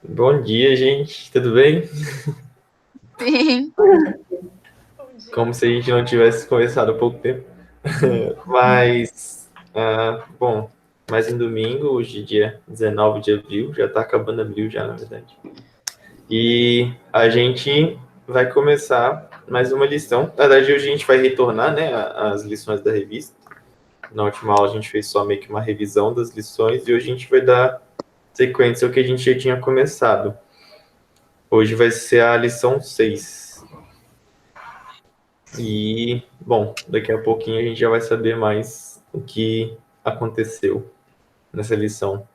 Bom dia, gente. Tudo bem? Sim. Como se a gente não tivesse conversado há pouco tempo. Mas, bom, mais um domingo, hoje dia 19 de abril, já tá acabando abril já, na verdade. E a gente vai começar mais uma lição. Na verdade, hoje a gente vai retornar, né, às lições da revista. Na última aula a gente fez só meio que uma revisão das lições e hoje a gente vai dar sequência ao que a gente já tinha começado. Hoje vai ser a lição 6. E, bom, daqui a pouquinho a gente já vai saber mais o que aconteceu nessa lição.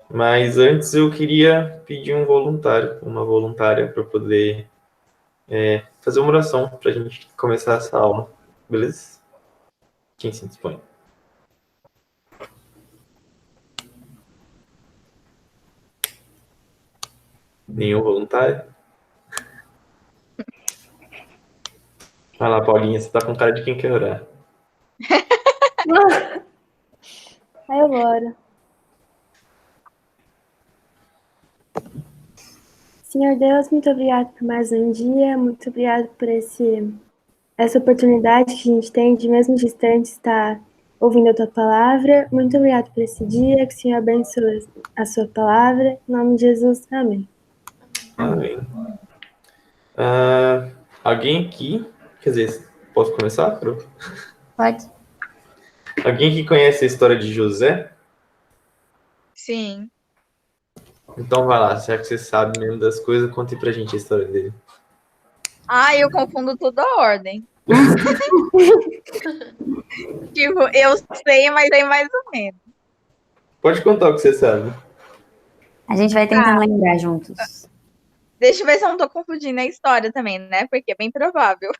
Mas antes eu queria pedir um voluntário, uma voluntária, para poder fazer uma oração para a gente começar essa aula. Beleza? Quem se dispõe? Nenhum voluntário? Vai lá, Paulinha, você tá com cara de quem quer orar. Aí eu oro. Senhor Deus, muito obrigado por mais um dia, muito obrigado por essa oportunidade que a gente tem de, mesmo distante, estar ouvindo a Tua Palavra. Muito obrigado por esse dia, que o Senhor abençoe a Sua Palavra. Em nome de Jesus, amém. Amém. Alguém aqui, quer dizer, posso começar, Pro? Pode? Alguém que conhece a história de José? Sim. Então vai lá, já que você sabe mesmo das coisas, conte pra gente a história dele. Eu confundo tudo a ordem. Tipo, eu sei, mas é mais ou menos. Pode contar o que você sabe. A gente vai tentando lembrar juntos. Deixa eu ver se eu não tô confundindo a história também, né? Porque é bem provável.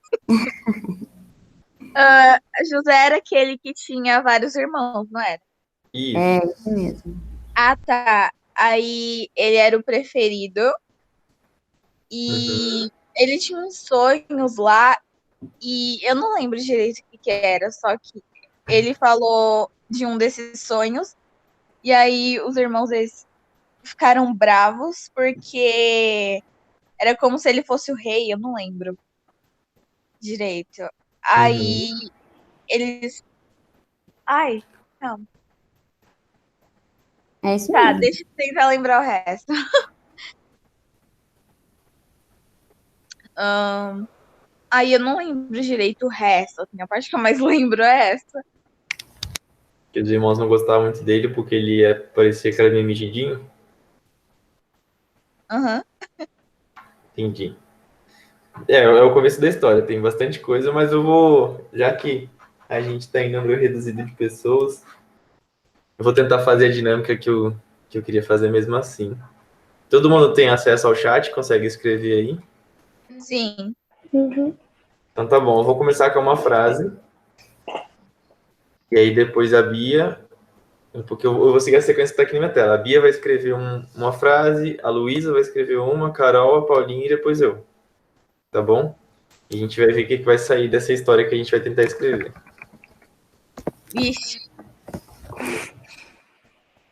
José era aquele que tinha vários irmãos, não era? Isso. Isso mesmo. Ah, tá. Aí ele era o preferido Uhum. e ele tinha uns sonhos lá e eu não lembro direito o que era, só que ele falou de um desses sonhos e aí os irmãos eles ficaram bravos porque era como se ele fosse o rei, eu não lembro direito. Uhum. Aí eles. Ai, não. É isso Tá, mesmo. deixa eu tentar lembrar o resto. Aí eu não lembro direito o resto. Assim, a parte que eu mais lembro é essa. Que os irmãos não gostavam muito dele porque ele parecia que era meio mexidinho. Aham. Entendi. É o começo da história, tem bastante coisa, mas eu vou, já que a gente tá em número reduzido de pessoas, eu vou tentar fazer a dinâmica que eu queria fazer mesmo assim. Todo mundo tem acesso ao chat, consegue escrever aí? Sim. Uhum. Então tá bom, eu vou começar com uma frase, e aí depois a Bia, porque eu vou seguir a sequência que tá aqui na minha tela. A Bia vai escrever uma frase, a Luísa vai escrever uma, a Carol, a Paulinha e depois eu. Tá bom? E a gente vai ver o que vai sair dessa história que a gente vai tentar escrever. Vixe.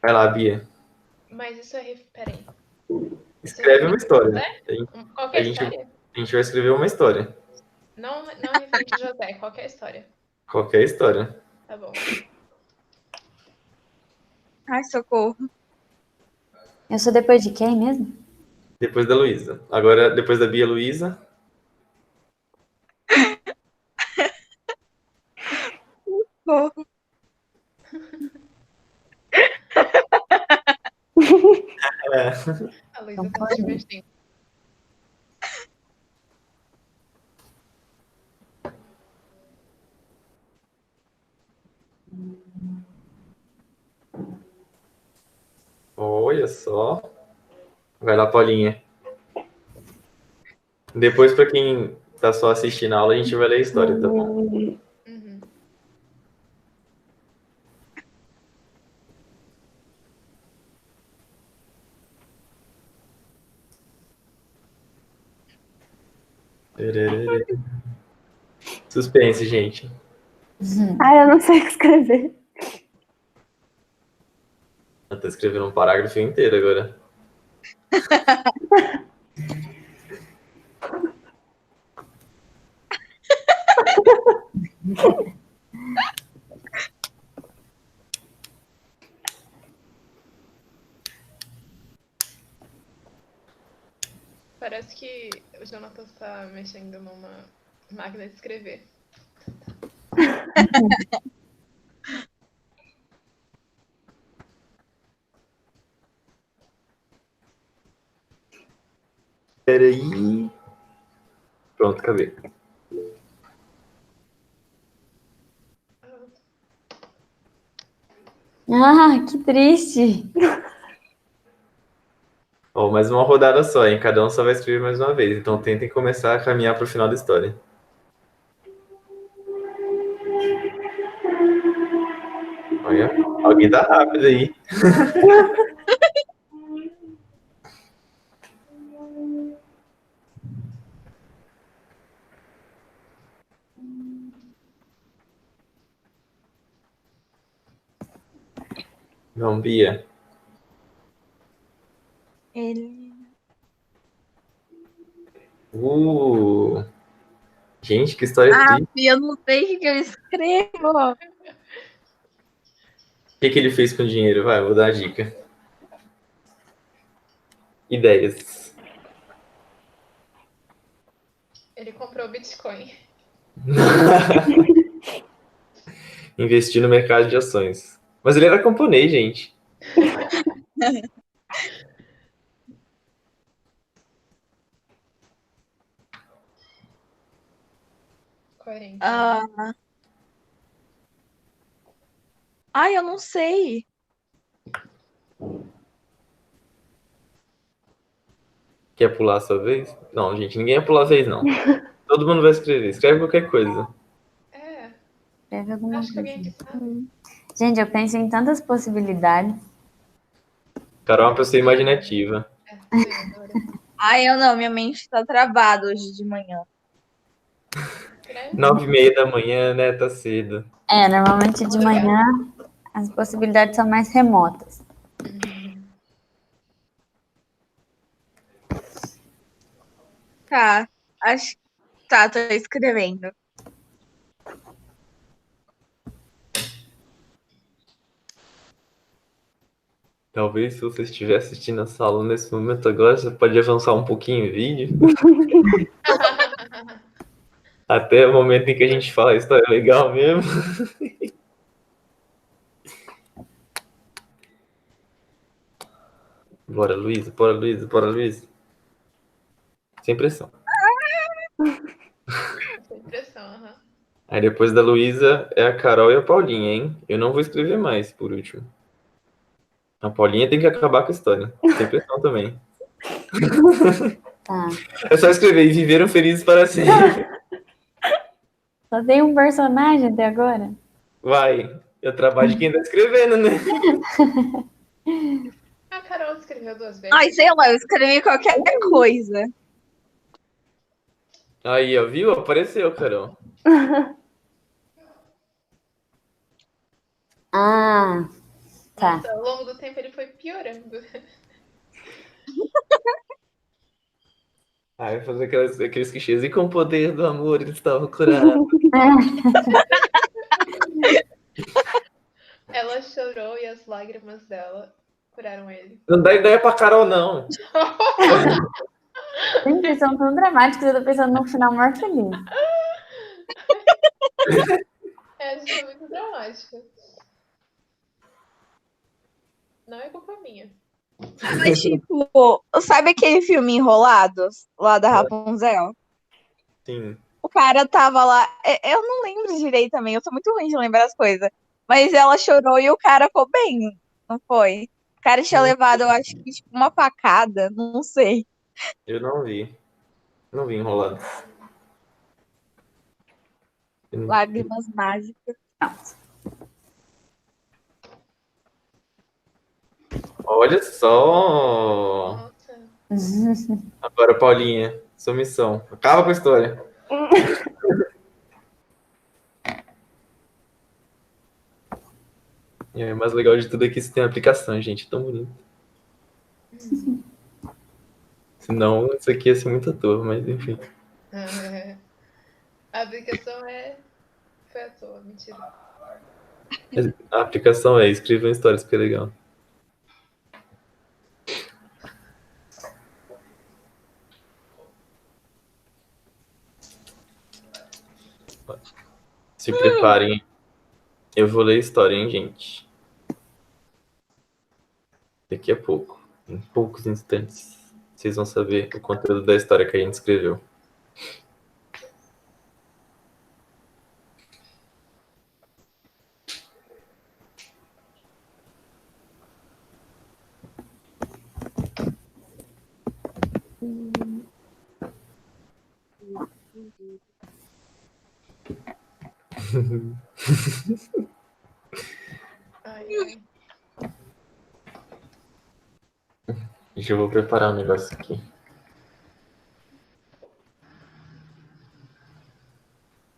Vai lá, Bia. Mas isso é. Peraí. Escreve uma história. Qual é A a gente, história? a gente vai escrever uma história. Não referente a José, qualquer história. Qualquer história. Tá bom. Ai, socorro. Eu sou depois de quem mesmo? Depois da Luísa. Agora, depois da Bia, Luísa. Socorro. É. A Luísa tá se divertindo. Olha só. Vai lá, Paulinha. Depois, para quem tá só assistindo a aula, a gente vai ler a história, tá bom? Uhum. Suspense, gente. Eu não sei o que escrever. Eu tô escrevendo um parágrafo inteiro agora. Parece que o Jonathan tá mexendo numa máquina de escrever. Peraí. Pronto, acabei. Ah, que triste. Ó, mais uma rodada só, hein? Cada um só vai escrever mais uma vez. Então tentem começar a caminhar pro final da história. Olha, alguém tá rápido aí. Vamos, Bia. Ele. Gente, que história Ah, triste. eu não sei o que eu escrevo. O que ele fez com o dinheiro? Vai, vou dar a dica. Ideias. Ele comprou Bitcoin. Investir no mercado de ações. Mas ele era camponês, gente. 40. Ai, eu não sei. Quer pular a sua vez? Não, gente, ninguém ia pular a vez, não. Todo mundo vai escrever. Escreve qualquer coisa. É, Escreve alguma acho que alguém coisa. aqui sabe. Gente, eu penso em tantas possibilidades. Carol é uma pessoa imaginativa. É, também adoro. Ai, eu não. Minha mente tá travada hoje de manhã. Escreve. 9h30 da manhã, né? Tá cedo. É, normalmente de manhã as possibilidades são mais remotas. Tá. Acho. Tá, tô escrevendo. Talvez se você estiver assistindo a sala nesse momento agora, você pode avançar um pouquinho o vídeo. Até o momento em que a gente fala a história legal mesmo. Bora, Luísa, bora, Luísa, bora, Luísa. Sem pressão. Sem pressão, aham. Aí depois da Luísa é a Carol e a Paulinha, hein? Eu não vou escrever mais, por último. A Paulinha tem que acabar com a história. Sem pressão também. Tá. É só escrever e viveram felizes para sempre. Só tem um personagem até agora? Vai. É o trabalho de quem tá escrevendo, né? A Carol escreveu 2 vezes. Ai, sei lá, eu escrevi qualquer coisa. Aí, ó, viu? Apareceu, Carol. Ah, tá. Nossa, ao longo do tempo ele foi piorando. Aí vai fazer aqueles clichês. E com o poder do amor ele estava curado. Ela chorou e as lágrimas dela curaram ele. Não dá ideia pra Carol, não. Gente, vocês são tão dramáticos, eu tô pensando num final maior feliz. É, a gente é muito dramática. Não é culpa minha. Mas, tipo, sabe aquele filme Enrolados, lá da Rapunzel? Sim. O cara tava lá. Eu não lembro direito também, eu sou muito ruim de lembrar as coisas. Mas ela chorou e o cara ficou bem, não foi? O cara tinha levado, eu acho que, tipo, uma facada, não sei. Eu não vi. Não vi enrolado. Lágrimas mágicas. Olha só. Nossa. Agora, Paulinha, sua missão. Acaba com a história. E o mais legal de tudo é que isso tem aplicação, gente. Tão bonito. Senão, isso aqui ia ser muito à toa, mas enfim. A aplicação foi à toa, mentira. A aplicação é escreva uma história, super legal. Se preparem. Eu vou ler a história, hein, gente? Daqui a pouco. Em poucos instantes. Vocês vão saber o conteúdo da história que a gente escreveu. Ai. Deixa eu vou preparar um negócio aqui.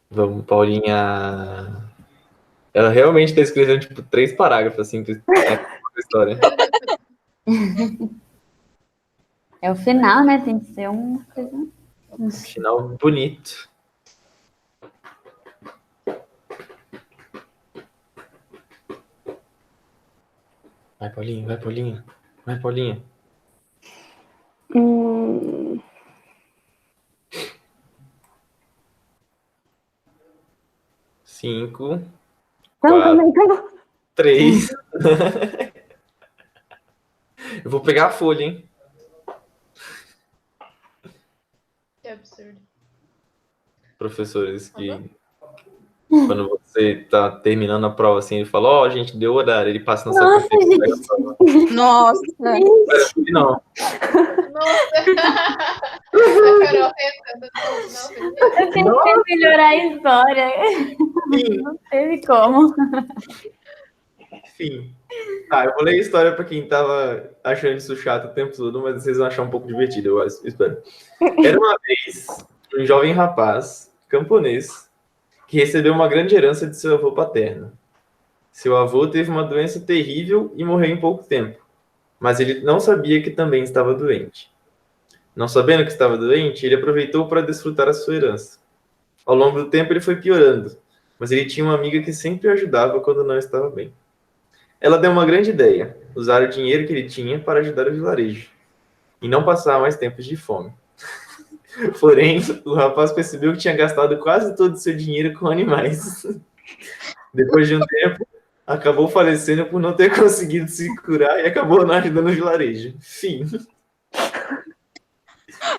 Vamos, Paulinha. Ela realmente está escrevendo, tipo, 3 parágrafos, assim, pra história. É o final, né? Tem que ser uma coisa. Final bonito. Vai, Paulinha, vai, Paulinha. Vai, Paulinha. Hum, 5, calma aí. 3. Eu vou pegar a folha, hein? Que absurdo. Professores que quando você tá terminando a prova assim, ele fala, ó, gente, deu horário, ele passa na sua Nossa, frente, pega a gente. prova. Nossa. Não, Nossa! A Carol pensando, não, Eu tentei melhorar a história. sim, Não teve como. enfim. Tá, eu vou ler a história pra quem tava achando isso chato o tempo todo, mas vocês vão achar um pouco divertido, eu espero. Era uma vez um jovem rapaz, camponês, que recebeu uma grande herança de seu avô paterno. Seu avô teve uma doença terrível e morreu em pouco tempo, mas ele não sabia que também estava doente. Não sabendo que estava doente, ele aproveitou para desfrutar a sua herança. Ao longo do tempo ele foi piorando, mas ele tinha uma amiga que sempre o ajudava quando não estava bem. Ela deu uma grande ideia, usar o dinheiro que ele tinha para ajudar o vilarejo, e não passar mais tempos de fome. Porém, o rapaz percebeu que tinha gastado quase todo o seu dinheiro com animais. Depois de um tempo, acabou falecendo por não ter conseguido se curar e acabou não ajudando o vilarejo. Fim.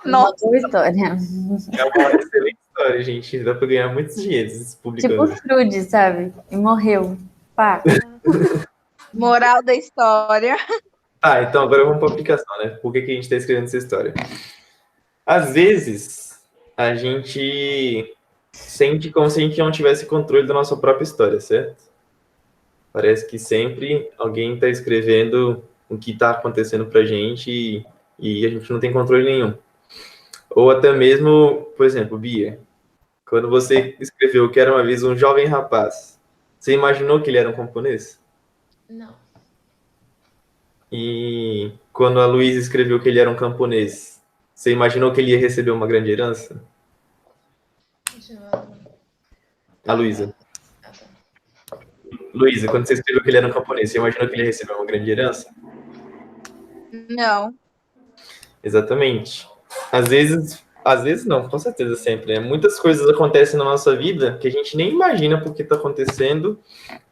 Uma Nossa. boa história. É uma excelente história, gente. Dá pra ganhar muitos dinheiros publicando. Tipo Scrooge, sabe? E morreu. Pá. Moral da história. Tá, então agora vamos pra aplicação, né? Por que a gente tá escrevendo essa história? Às vezes, a gente sente como se a gente não tivesse controle da nossa própria história, certo? Parece que sempre alguém está escrevendo o que está acontecendo pra gente e a gente não tem controle nenhum. Ou até mesmo, por exemplo, Bia, quando você escreveu que era uma vez um jovem rapaz, você imaginou que ele era um camponês? Não. E quando a Luísa escreveu que ele era um camponês, você imaginou que ele ia receber uma grande herança? Continuando. A Luísa. Ah, tá. Luísa, quando você escreveu que ele era um camponês, você imaginou que ele ia receber uma grande herança? Não. Exatamente. Às vezes não, com certeza sempre, né? Muitas coisas acontecem na nossa vida que a gente nem imagina por que está acontecendo,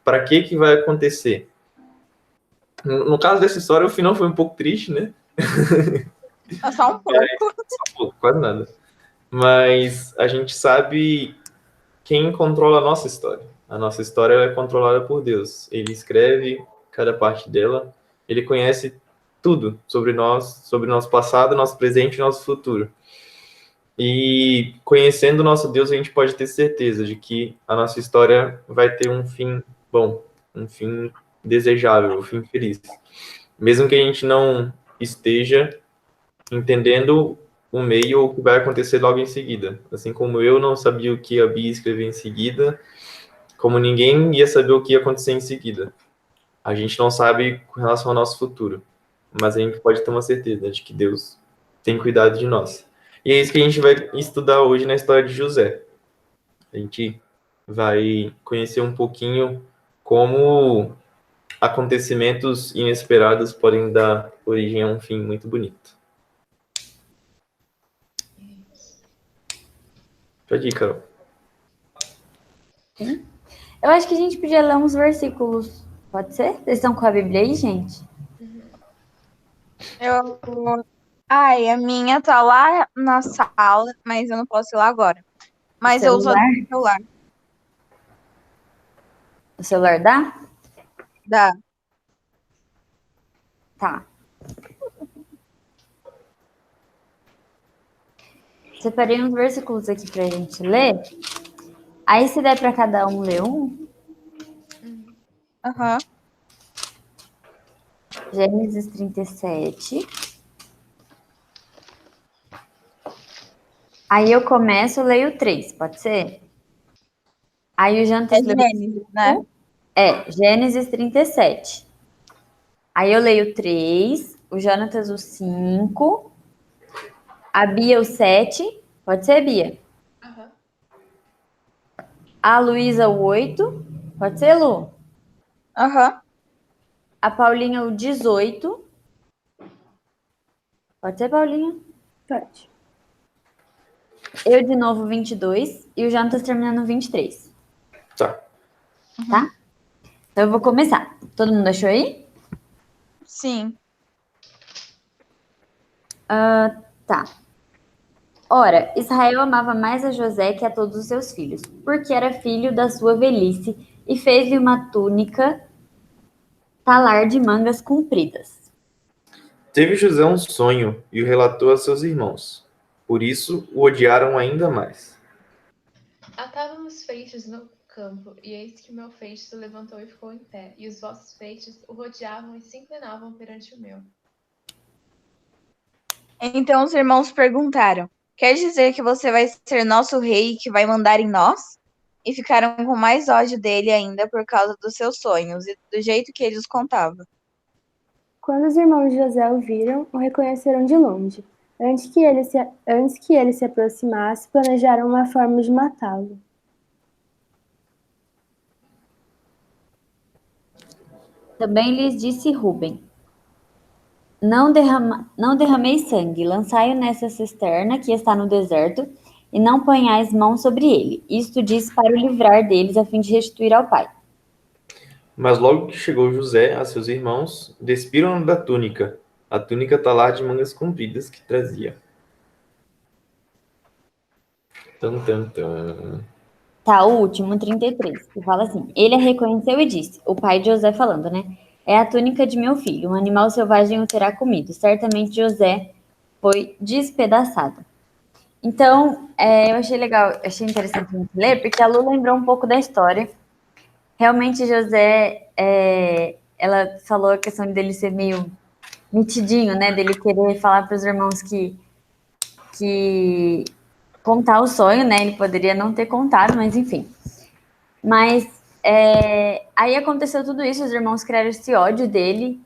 para que vai acontecer. No caso dessa história, o final foi um pouco triste, né? Só um pouco. Quase nada. Mas a gente sabe quem controla a nossa história. A nossa história é controlada por Deus. Ele escreve cada parte dela. Ele conhece tudo sobre nós, sobre nosso passado, nosso presente e nosso futuro. E conhecendo o nosso Deus, a gente pode ter certeza de que a nossa história vai ter um fim bom, um fim desejável, um fim feliz. Mesmo que a gente não esteja entendendo o meio ou o que vai acontecer logo em seguida. Assim como eu não sabia o que a Bia escrever em seguida, como ninguém ia saber o que ia acontecer em seguida. A gente não sabe com relação ao nosso futuro, mas a gente pode ter uma certeza de que Deus tem cuidado de nós. E é isso que a gente vai estudar hoje na história de José. A gente vai conhecer um pouquinho como acontecimentos inesperados podem dar origem a um fim muito bonito. Pode ir, Carol. Eu acho que a gente podia ler uns versículos. Pode ser? Vocês estão com a Bíblia aí, gente? Eu. Ai, a minha tá lá na sala, mas eu não posso ir lá agora. Mas eu uso o celular. O celular dá? Dá. Tá. Separei uns versículos aqui pra gente ler. Aí, se der pra cada um ler um. Aham. Gênesis 37. Aí eu começo, leio 3, pode ser? Aí o Jantas É leu... Gênesis, né? Gênesis 37. Aí eu leio 3, o Jonatas o 5, a Bia o 7, pode ser, Bia? Aham. A Luísa o 8, pode ser, Lu? Aham. A Paulinha o 18, pode ser, Paulinha? Pode. Eu de novo 22 e o Jonatas terminando no 23. Tá. Tá? Então eu vou começar. Todo mundo achou aí? Sim. Tá. Ora, Israel amava mais a José que a todos os seus filhos, porque era filho da sua velhice e fez-lhe uma túnica talar de mangas compridas. Teve José um sonho e o relatou a seus irmãos. Por isso o odiaram ainda mais. Atávamos feixes no campo, e eis que o meu feixe se levantou e ficou em pé, e os vossos feixes o rodeavam e se inclinavam perante o meu. Então os irmãos perguntaram: quer dizer que você vai ser nosso rei e que vai mandar em nós? E ficaram com mais ódio dele ainda por causa dos seus sonhos e do jeito que ele os contava. Quando os irmãos de José o viram, o reconheceram de longe. Antes que ele se aproximasse, planejaram uma forma de matá-lo. Também lhes disse Rúben: não derrameis sangue, lançai-o nessa cisterna que está no deserto, e não ponhais mão sobre ele. Isto diz para o livrar deles, a fim de restituir ao pai. Mas logo que chegou José a seus irmãos, despiram-no da túnica, a túnica talar de mangas compridas que trazia. Tan, tan, tan. Tá, o último, 33, que fala assim: ele a reconheceu e disse, o pai de José falando, né? É a túnica de meu filho, um animal selvagem o terá comido. Certamente José foi despedaçado. Então, eu achei legal, achei interessante a gente ler, porque a Lu lembrou um pouco da história. Realmente, José, ela falou a questão dele ser meio mitidinho, né? Dele querer falar para os irmãos que contar o sonho, né? Ele poderia não ter contado, mas enfim. Mas aí aconteceu tudo isso, os irmãos criaram esse ódio dele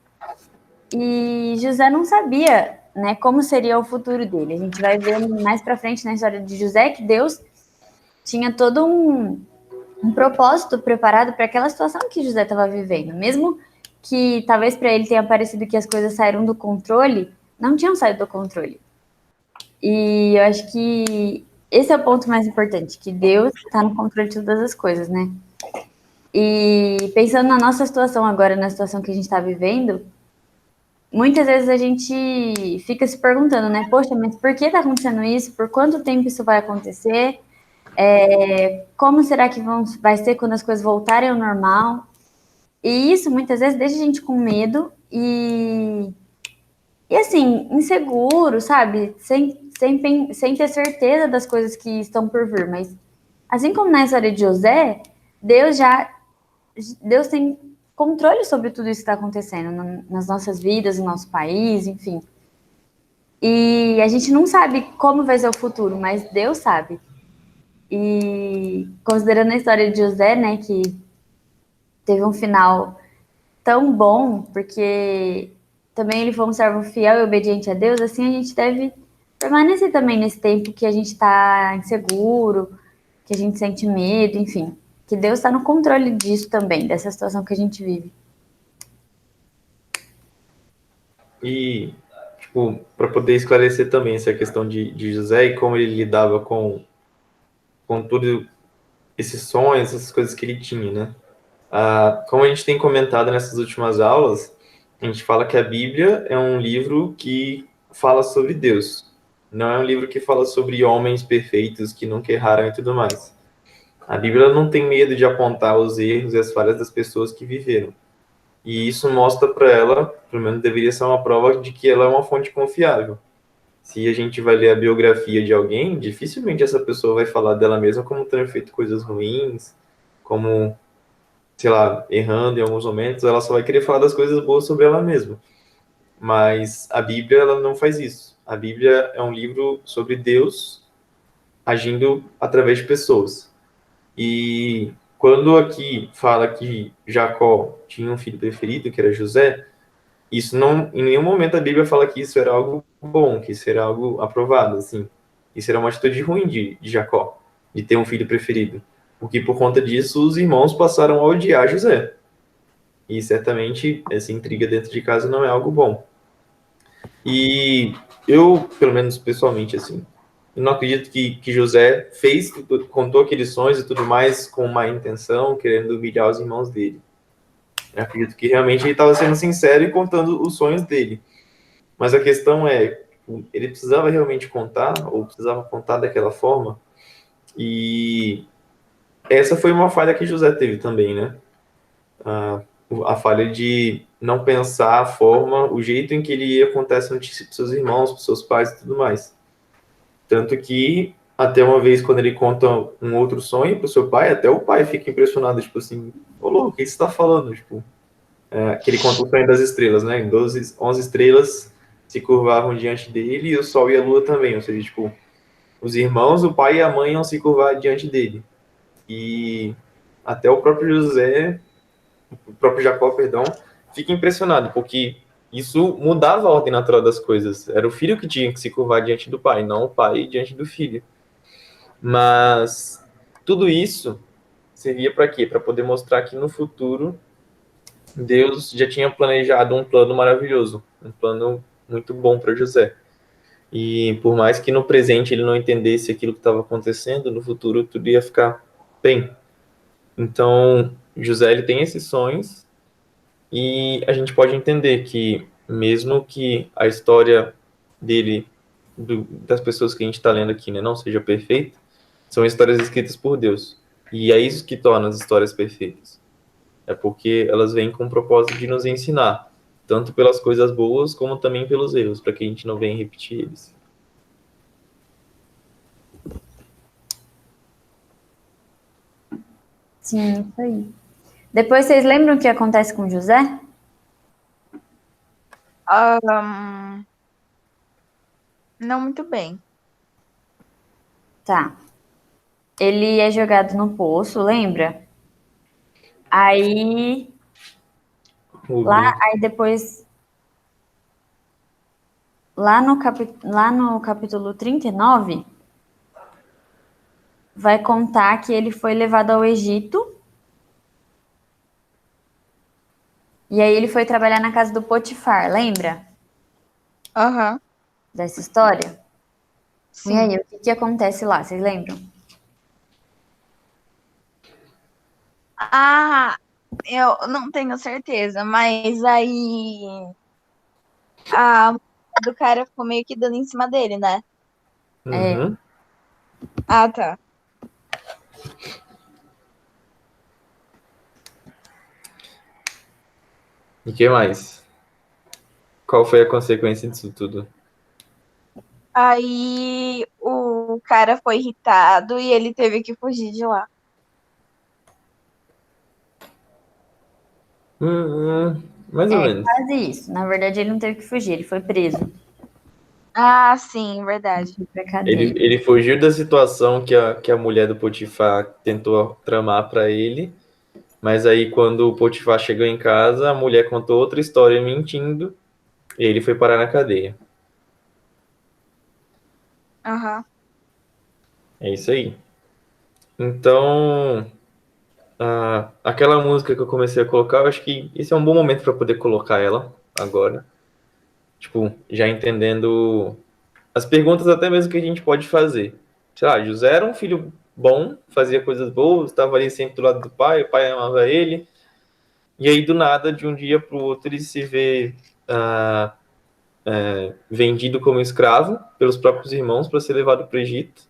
e José não sabia, né, como seria o futuro dele. A gente vai ver mais pra frente na história de José que Deus tinha todo um propósito preparado para aquela situação que José estava vivendo. Mesmo que talvez para ele tenha parecido que as coisas saíram do controle, não tinham saído do controle. E eu acho que esse é o ponto mais importante, que Deus está no controle de todas as coisas, né? E pensando na nossa situação agora, na situação que a gente está vivendo, muitas vezes a gente fica se perguntando, né? Poxa, mas por que está acontecendo isso? Por quanto tempo isso vai acontecer? Como será que vai ser quando as coisas voltarem ao normal? E isso muitas vezes deixa a gente com medo e assim, inseguro, sabe? Sem ter certeza das coisas que estão por vir. Mas assim como na história de José, Deus tem controle sobre tudo isso que está acontecendo nas nossas vidas, no nosso país, enfim. E a gente não sabe como vai ser o futuro, mas Deus sabe. E considerando a história de José, né, que teve um final tão bom, porque também ele foi um servo fiel e obediente a Deus, assim a gente deve permanecer também nesse tempo que a gente está inseguro, que a gente sente medo, enfim. Que Deus está no controle disso também, dessa situação que a gente vive. E, tipo, para poder esclarecer também essa questão de José e como ele lidava com tudo esses sonhos, essas coisas que ele tinha, né? Como a gente tem comentado nessas últimas aulas, a gente fala que a Bíblia é um livro que fala sobre Deus. Não é um livro que fala sobre homens perfeitos que nunca erraram e tudo mais. A Bíblia não tem medo de apontar os erros e as falhas das pessoas que viveram. E isso mostra para ela, pelo menos deveria ser uma prova de que ela é uma fonte confiável. Se a gente vai ler a biografia de alguém, dificilmente essa pessoa vai falar dela mesma como tendo feito coisas ruins, como, sei lá, errando em alguns momentos, ela só vai querer falar das coisas boas sobre ela mesma. Mas a Bíblia, ela não faz isso. A Bíblia é um livro sobre Deus agindo através de pessoas. E quando aqui fala que Jacó tinha um filho preferido, que era José, isso não, em nenhum momento a Bíblia fala que isso era algo bom, que isso era algo aprovado, assim. Isso era uma atitude ruim de Jacó, de ter um filho preferido. Porque por conta disso, os irmãos passaram a odiar José. E certamente essa intriga dentro de casa não é algo bom. E eu, pelo menos pessoalmente, assim, eu não acredito que José contou aqueles sonhos e tudo mais com má intenção, querendo humilhar os irmãos dele. Eu acredito que realmente ele estava sendo sincero e contando os sonhos dele. Mas a questão é, ele precisava realmente contar, ou precisava contar daquela forma? E essa foi uma falha que José teve também, né? A falha de não pensar a forma, o jeito em que ele ia contar essa notícia para seus irmãos, para seus pais e tudo mais. Tanto que, até uma vez, quando ele conta um outro sonho para o seu pai, até o pai fica impressionado, tipo assim, ô louco, o que você está falando? Tipo, que ele conta o sonho das estrelas, né? Em 11 estrelas se curvavam diante dele e o sol e a lua também, ou seja, tipo, os irmãos, o pai e a mãe iam se curvar diante dele. E até o próprio o próprio Jacó, perdão, fica impressionado, porque isso mudava a ordem natural das coisas. Era o filho que tinha que se curvar diante do pai, não o pai diante do filho. Mas tudo isso servia para quê? Para poder mostrar que no futuro Deus já tinha planejado um plano maravilhoso, um plano muito bom para José. E por mais que no presente ele não entendesse aquilo que estava acontecendo, no futuro tudo ia ficar bem. Então, José ele tem esses sonhos e a gente pode entender que mesmo que a história dele, das pessoas que a gente está lendo aqui, né, não seja perfeita, são histórias escritas por Deus. E é isso que torna as histórias perfeitas. É porque elas vêm com o propósito de nos ensinar, tanto pelas coisas boas como também pelos erros, para que a gente não venha repetir eles. Sim, isso aí. Depois vocês lembram o que acontece com José? Não muito bem. Tá. Ele é jogado no poço, lembra? Aí depois, lá no capítulo 39, vai contar que ele foi levado ao Egito. E aí ele foi trabalhar na casa do Potifar, lembra Aham. dessa história? Sim. E aí, o que acontece lá, vocês lembram? Eu não tenho certeza, mas aí a mulher do cara ficou meio que dando em cima dele, né? Uhum. Ah, tá. E o que mais? Qual foi a consequência disso tudo? Aí o cara foi irritado e ele teve que fugir de lá. Mais ou menos. Quase isso. Na verdade, ele não teve que fugir, ele foi preso. Ah, sim, verdade. Foi pra cadeia. Ele fugiu da situação que a mulher do Potifar tentou tramar para ele, mas aí quando o Potifar chegou em casa, a mulher contou outra história mentindo e ele foi parar na cadeia. Aham. É isso aí. Então, aquela música que eu comecei a colocar, eu acho que esse é um bom momento para poder colocar ela agora. Tipo, já entendendo as perguntas até mesmo que a gente pode fazer. Sei lá, José era um filho bom, fazia coisas boas, estava ali sempre do lado do pai, o pai amava ele. E aí, do nada, de um dia para o outro, ele se vê ah, vendido como escravo pelos próprios irmãos para ser levado para o Egito.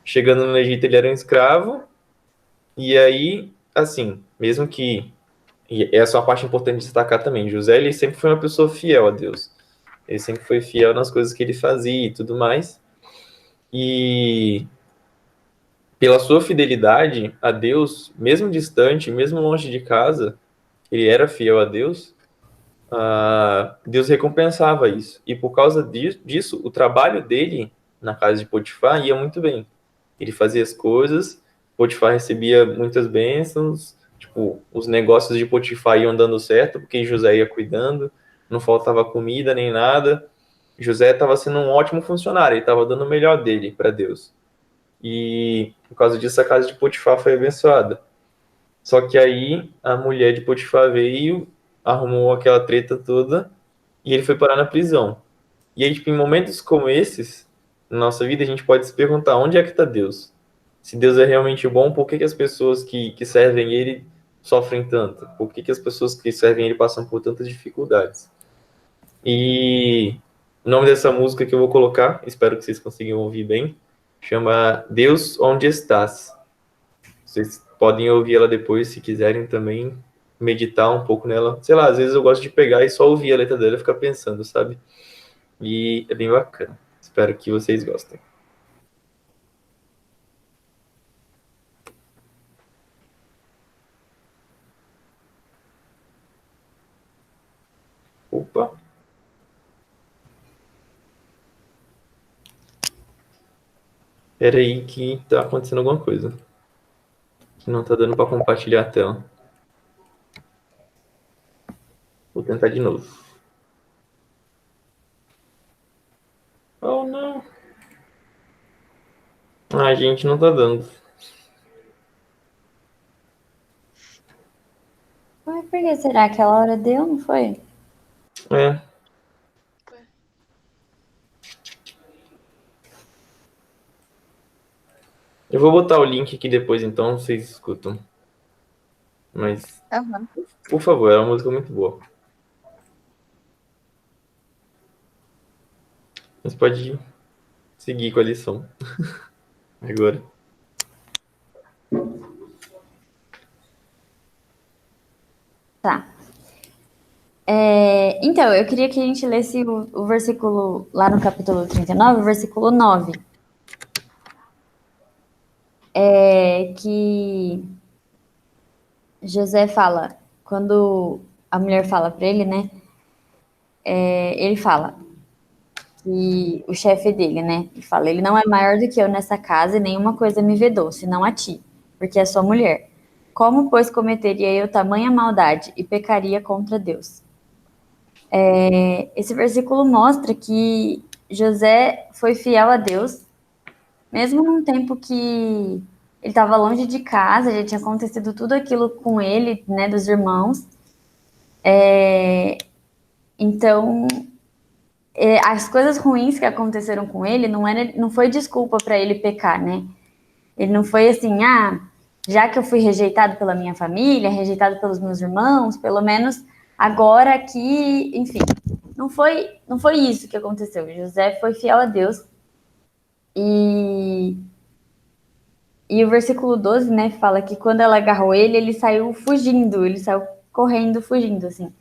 Chegando no Egito, ele era um escravo. E aí, assim, mesmo que. E essa é uma parte importante de destacar também. José, ele sempre foi uma pessoa fiel a Deus. Ele sempre foi fiel nas coisas que ele fazia e tudo mais. E pela sua fidelidade a Deus, mesmo distante, mesmo longe de casa, ele era fiel a Deus. Deus recompensava isso. E por causa disso, o trabalho dele na casa de Potifar ia muito bem. Ele fazia as coisas, Potifar recebia muitas bênçãos, tipo, os negócios de Potifar iam dando certo, porque José ia cuidando, não faltava comida nem nada. José estava sendo um ótimo funcionário, ele estava dando o melhor dele para Deus. E por causa disso, a casa de Potifar foi abençoada. Só que aí a mulher de Potifar veio, arrumou aquela treta toda e ele foi parar na prisão. E aí, tipo, em momentos como esses, na nossa vida, a gente pode se perguntar onde é que está Deus? Se Deus é realmente bom, por que, que as pessoas que servem Ele sofrem tanto? Por que, que as pessoas que servem Ele passam por tantas dificuldades? E o nome dessa música que eu vou colocar, espero que vocês consigam ouvir bem, chama Deus, Onde Estás? Vocês podem ouvir ela depois, se quiserem também meditar um pouco nela. Sei lá, às vezes eu gosto de pegar e só ouvir a letra dela e ficar pensando, sabe? E é bem bacana. Espero que vocês gostem. Opa! Espera aí que tá acontecendo alguma coisa. Que não tá dando para compartilhar a tela. Vou tentar de novo. Oh, não. Ah, gente, não tá dando. Mas por que será? Aquela hora deu, não foi? É. Eu vou botar o link aqui depois, então vocês escutam. Mas, Aham. por favor, é uma música muito boa. Mas pode seguir com a lição. Agora. Tá. Então, eu queria que a gente lesse o versículo lá no capítulo 39, o versículo 9. Que José fala, quando a mulher fala para ele, né? Ele fala que o chefe dele, né? Ele fala, ele não é maior do que eu nessa casa e nenhuma coisa me vedou, senão a ti, porque é sua mulher. Como, pois, cometeria eu tamanha maldade e pecaria contra Deus? Esse versículo mostra que José foi fiel a Deus, mesmo num tempo que ele estava longe de casa, já tinha acontecido tudo aquilo com ele, né, dos irmãos. Então, as coisas ruins que aconteceram com ele não foi desculpa para ele pecar, né? Ele não foi assim, já que eu fui rejeitado pela minha família, rejeitado pelos meus irmãos, pelo menos agora aqui, enfim. Não foi isso que aconteceu. José foi fiel a Deus. E o versículo 12, né, fala que quando ela agarrou ele, ele saiu fugindo, ele saiu correndo, fugindo, assim.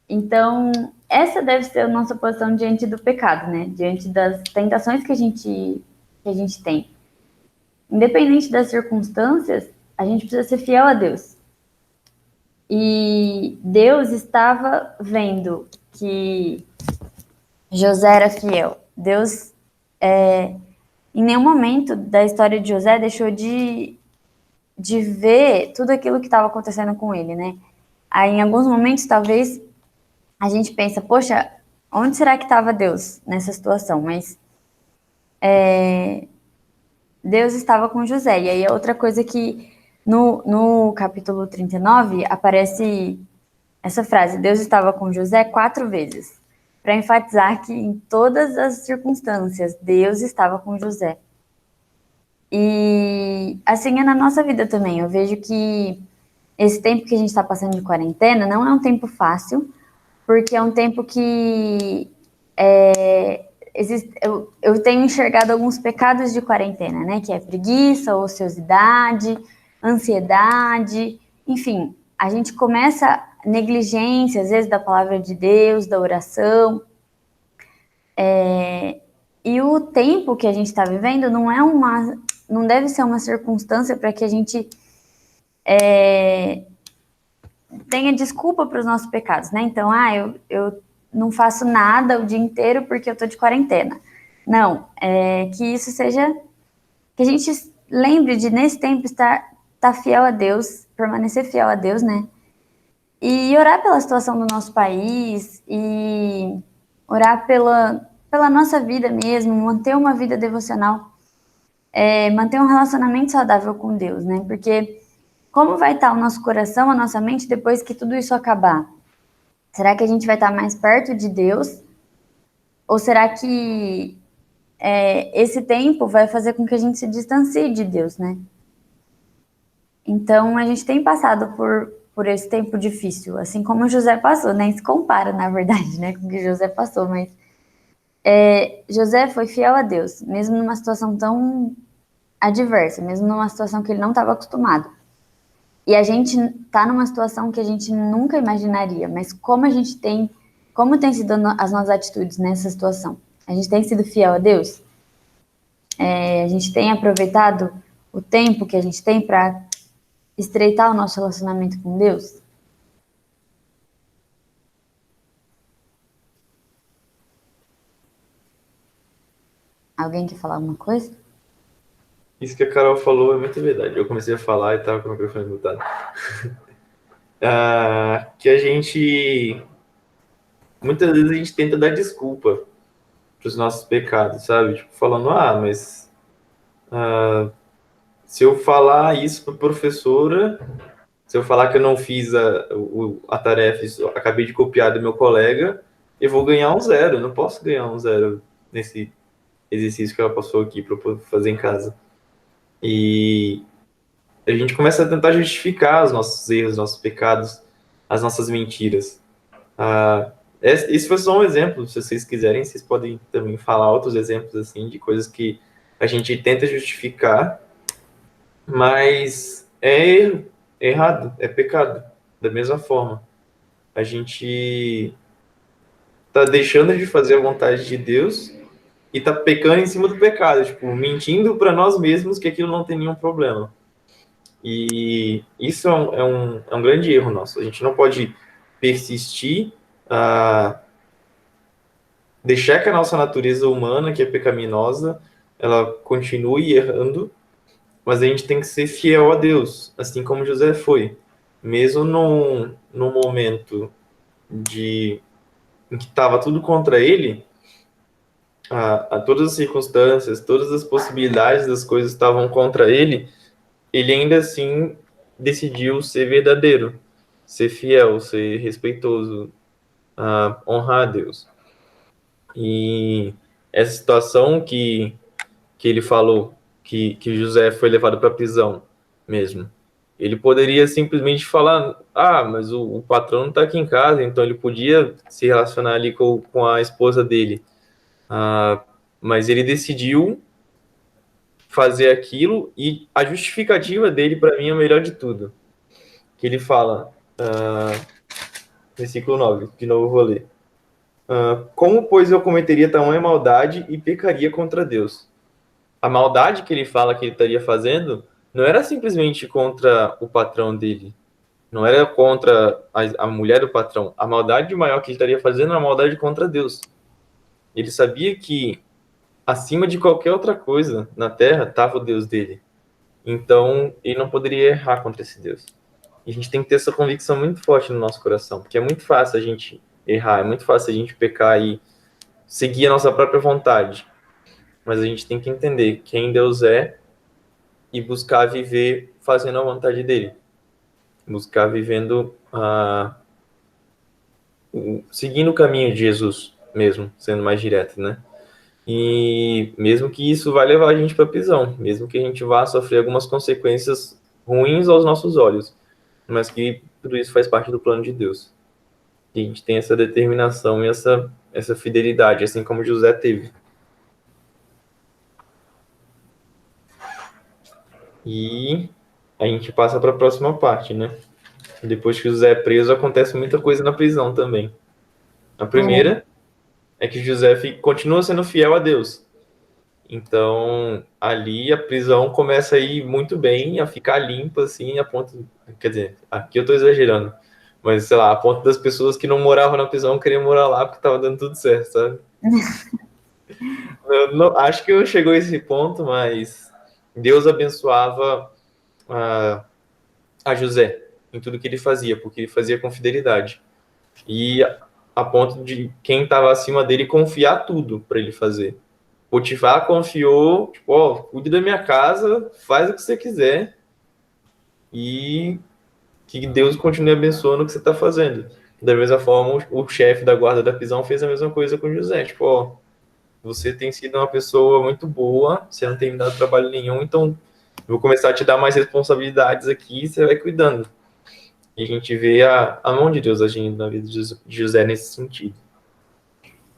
Então, essa deve ser a nossa posição diante do pecado, né? Diante das tentações que a gente tem. Independente das circunstâncias, a gente precisa ser fiel a Deus. E Deus estava vendo que José era fiel. Deus, em nenhum momento da história de José, deixou de ver tudo aquilo que estava acontecendo com ele, né? Aí, em alguns momentos, talvez, a gente pensa, poxa, onde será que estava Deus nessa situação? Mas Deus estava com José. E aí é outra coisa que no capítulo 39 aparece essa frase, Deus estava com José 4 vezes, para enfatizar que em todas as circunstâncias, Deus estava com José. E assim é na nossa vida também. Eu vejo que esse tempo que a gente está passando de quarentena não é um tempo fácil, porque é um tempo que eu tenho enxergado alguns pecados de quarentena, né? Que é preguiça, ociosidade, ansiedade, enfim. A gente começa negligência, às vezes, da palavra de Deus, da oração. E o tempo que a gente está vivendo não deve ser uma circunstância para que a gente tenha desculpa para os nossos pecados, né? Então, eu não faço nada o dia inteiro porque eu tô de quarentena. Não, que isso seja, que a gente lembre de, nesse tempo, estar fiel a Deus, permanecer fiel a Deus, né? E orar pela situação do nosso país, e orar pela nossa vida mesmo, manter uma vida devocional, manter um relacionamento saudável com Deus, né? Porque como vai estar o nosso coração, a nossa mente, depois que tudo isso acabar? Será que a gente vai estar mais perto de Deus? Ou será que esse tempo vai fazer com que a gente se distancie de Deus, né? Então, a gente tem passado por esse tempo difícil, assim como José passou, nem se compara, na verdade, né, com o que José passou, mas José foi fiel a Deus, mesmo numa situação tão adversa, mesmo numa situação que ele não estava acostumado. E a gente está numa situação que a gente nunca imaginaria, mas como tem sido as nossas atitudes nessa situação? A gente tem sido fiel a Deus? A gente tem aproveitado o tempo que a gente tem para estreitar o nosso relacionamento com Deus? Alguém quer falar alguma coisa? Isso que a Carol falou é muito verdade. Eu comecei a falar e tava com o microfone mutado. Que a gente... Muitas vezes a gente tenta dar desculpa para os nossos pecados, sabe? Tipo, falando, mas se eu falar isso para a professora, se eu falar que eu não fiz a tarefa, acabei de copiar do meu colega, eu vou ganhar um 0. Eu não posso ganhar um 0 nesse exercício que ela passou aqui para eu fazer em casa. E a gente começa a tentar justificar os nossos erros, nossos pecados, as nossas mentiras. Esse foi só um exemplo. Se vocês quiserem, vocês podem também falar outros exemplos assim de coisas que a gente tenta justificar, mas é errado, é pecado. Da mesma forma, a gente tá deixando de fazer a vontade de Deus e tá pecando em cima do pecado, tipo, mentindo para nós mesmos que aquilo não tem nenhum problema. E isso é um grande erro nosso. A gente não pode persistir deixar que a nossa natureza humana, que é pecaminosa, ela continue errando, mas a gente tem que ser fiel a Deus, assim como José foi. Mesmo num momento em que estava tudo contra ele, a todas as circunstâncias, todas as possibilidades das coisas estavam contra ele, ele ainda assim decidiu ser verdadeiro, ser fiel, ser respeitoso, honrar a Deus. E essa situação que ele falou, que José foi levado para a prisão mesmo, ele poderia simplesmente falar, mas o patrão não está aqui em casa, então ele podia se relacionar ali com a esposa dele. Mas ele decidiu fazer aquilo, e a justificativa dele, para mim, é a melhor de tudo. Que ele fala, versículo 9, de novo eu vou ler. Como, pois, eu cometeria tamanha maldade e pecaria contra Deus? A maldade que ele fala que ele estaria fazendo não era simplesmente contra o patrão dele, não era contra a mulher do patrão. A maldade maior que ele estaria fazendo era a maldade contra Deus. Ele sabia que acima de qualquer outra coisa na terra estava o Deus dele. Então, ele não poderia errar contra esse Deus. E a gente tem que ter essa convicção muito forte no nosso coração, porque é muito fácil a gente errar, é muito fácil a gente pecar e seguir a nossa própria vontade. mas a gente tem que entender quem Deus é e buscar viver fazendo a vontade dele. Buscar vivendo, seguindo o caminho de Jesus mesmo, sendo mais direto, né? E mesmo que isso vai levar a gente para a prisão, mesmo que a gente vá sofrer algumas consequências ruins aos nossos olhos, mas que tudo isso faz parte do plano de Deus. E a gente tem essa determinação e essa fidelidade, assim como José teve. E a gente passa para a próxima parte, né? Depois que José é preso, acontece muita coisa na prisão também. A primeira é que José continua sendo fiel a Deus. Então, ali a prisão começa a ir muito bem, a ficar limpa, assim, a ponto... Quer dizer, aqui eu estou exagerando, mas, sei lá, a ponto das pessoas que não moravam na prisão queriam morar lá porque estava dando tudo certo, sabe? Eu não, acho que eu chegou a esse ponto, mas Deus abençoava a José em tudo que ele fazia, porque ele fazia com fidelidade. E a ponto de quem estava acima dele confiar tudo para ele fazer. Potifar confiou, tipo, ó, cuide da minha casa, faz o que você quiser e que Deus continue abençoando o que você está fazendo. Da mesma forma, o chefe da guarda da prisão fez a mesma coisa com José, tipo, ó, você tem sido uma pessoa muito boa, você não tem me dado trabalho nenhum, então eu vou começar a te dar mais responsabilidades aqui e você vai cuidando. E a gente vê a mão de Deus agindo na vida de José nesse sentido.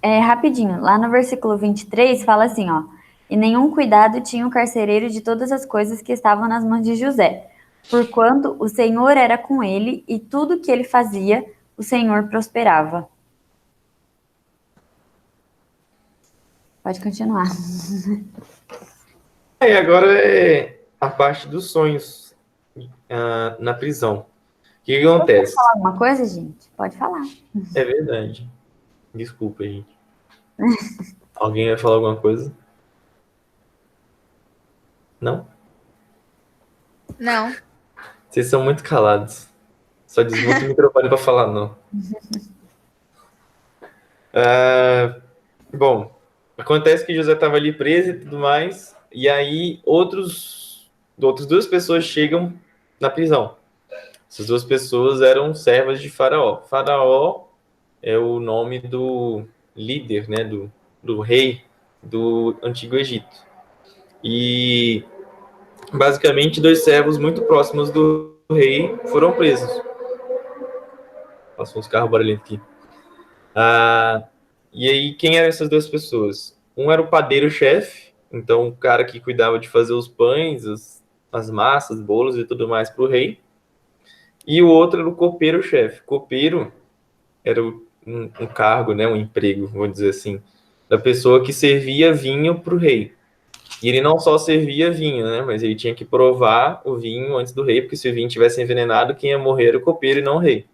Rapidinho, lá no versículo 23 fala assim, ó. E nenhum cuidado tinha o carcereiro de todas as coisas que estavam nas mãos de José, porquanto o Senhor era com ele e tudo que ele fazia, o Senhor prosperava. Pode continuar. E agora é a parte dos sonhos na prisão. O que acontece? Pode falar alguma coisa, gente? Pode falar. É verdade. Desculpa, gente. Alguém vai falar alguma coisa? Não? Não. Vocês são muito calados. Só desmuta o microfone para falar não. Bom, acontece que José estava ali preso e tudo mais, e aí outras duas pessoas chegam na prisão. Essas duas pessoas eram servas de Faraó. Faraó é o nome do líder, né, do rei do Antigo Egito. E basicamente dois servos muito próximos do rei foram presos. Passou uns carros barulhentos aqui. E aí, quem eram essas duas pessoas? Um era o padeiro-chefe, então o cara que cuidava de fazer os pães, as massas, bolos e tudo mais para o rei. E o outro era o copeiro-chefe. Copeiro era um cargo, né, um emprego, vamos dizer assim, da pessoa que servia vinho para o rei. E ele não só servia vinho, né, mas ele tinha que provar o vinho antes do rei, porque se o vinho tivesse envenenado, quem ia morrer era o copeiro e não o rei.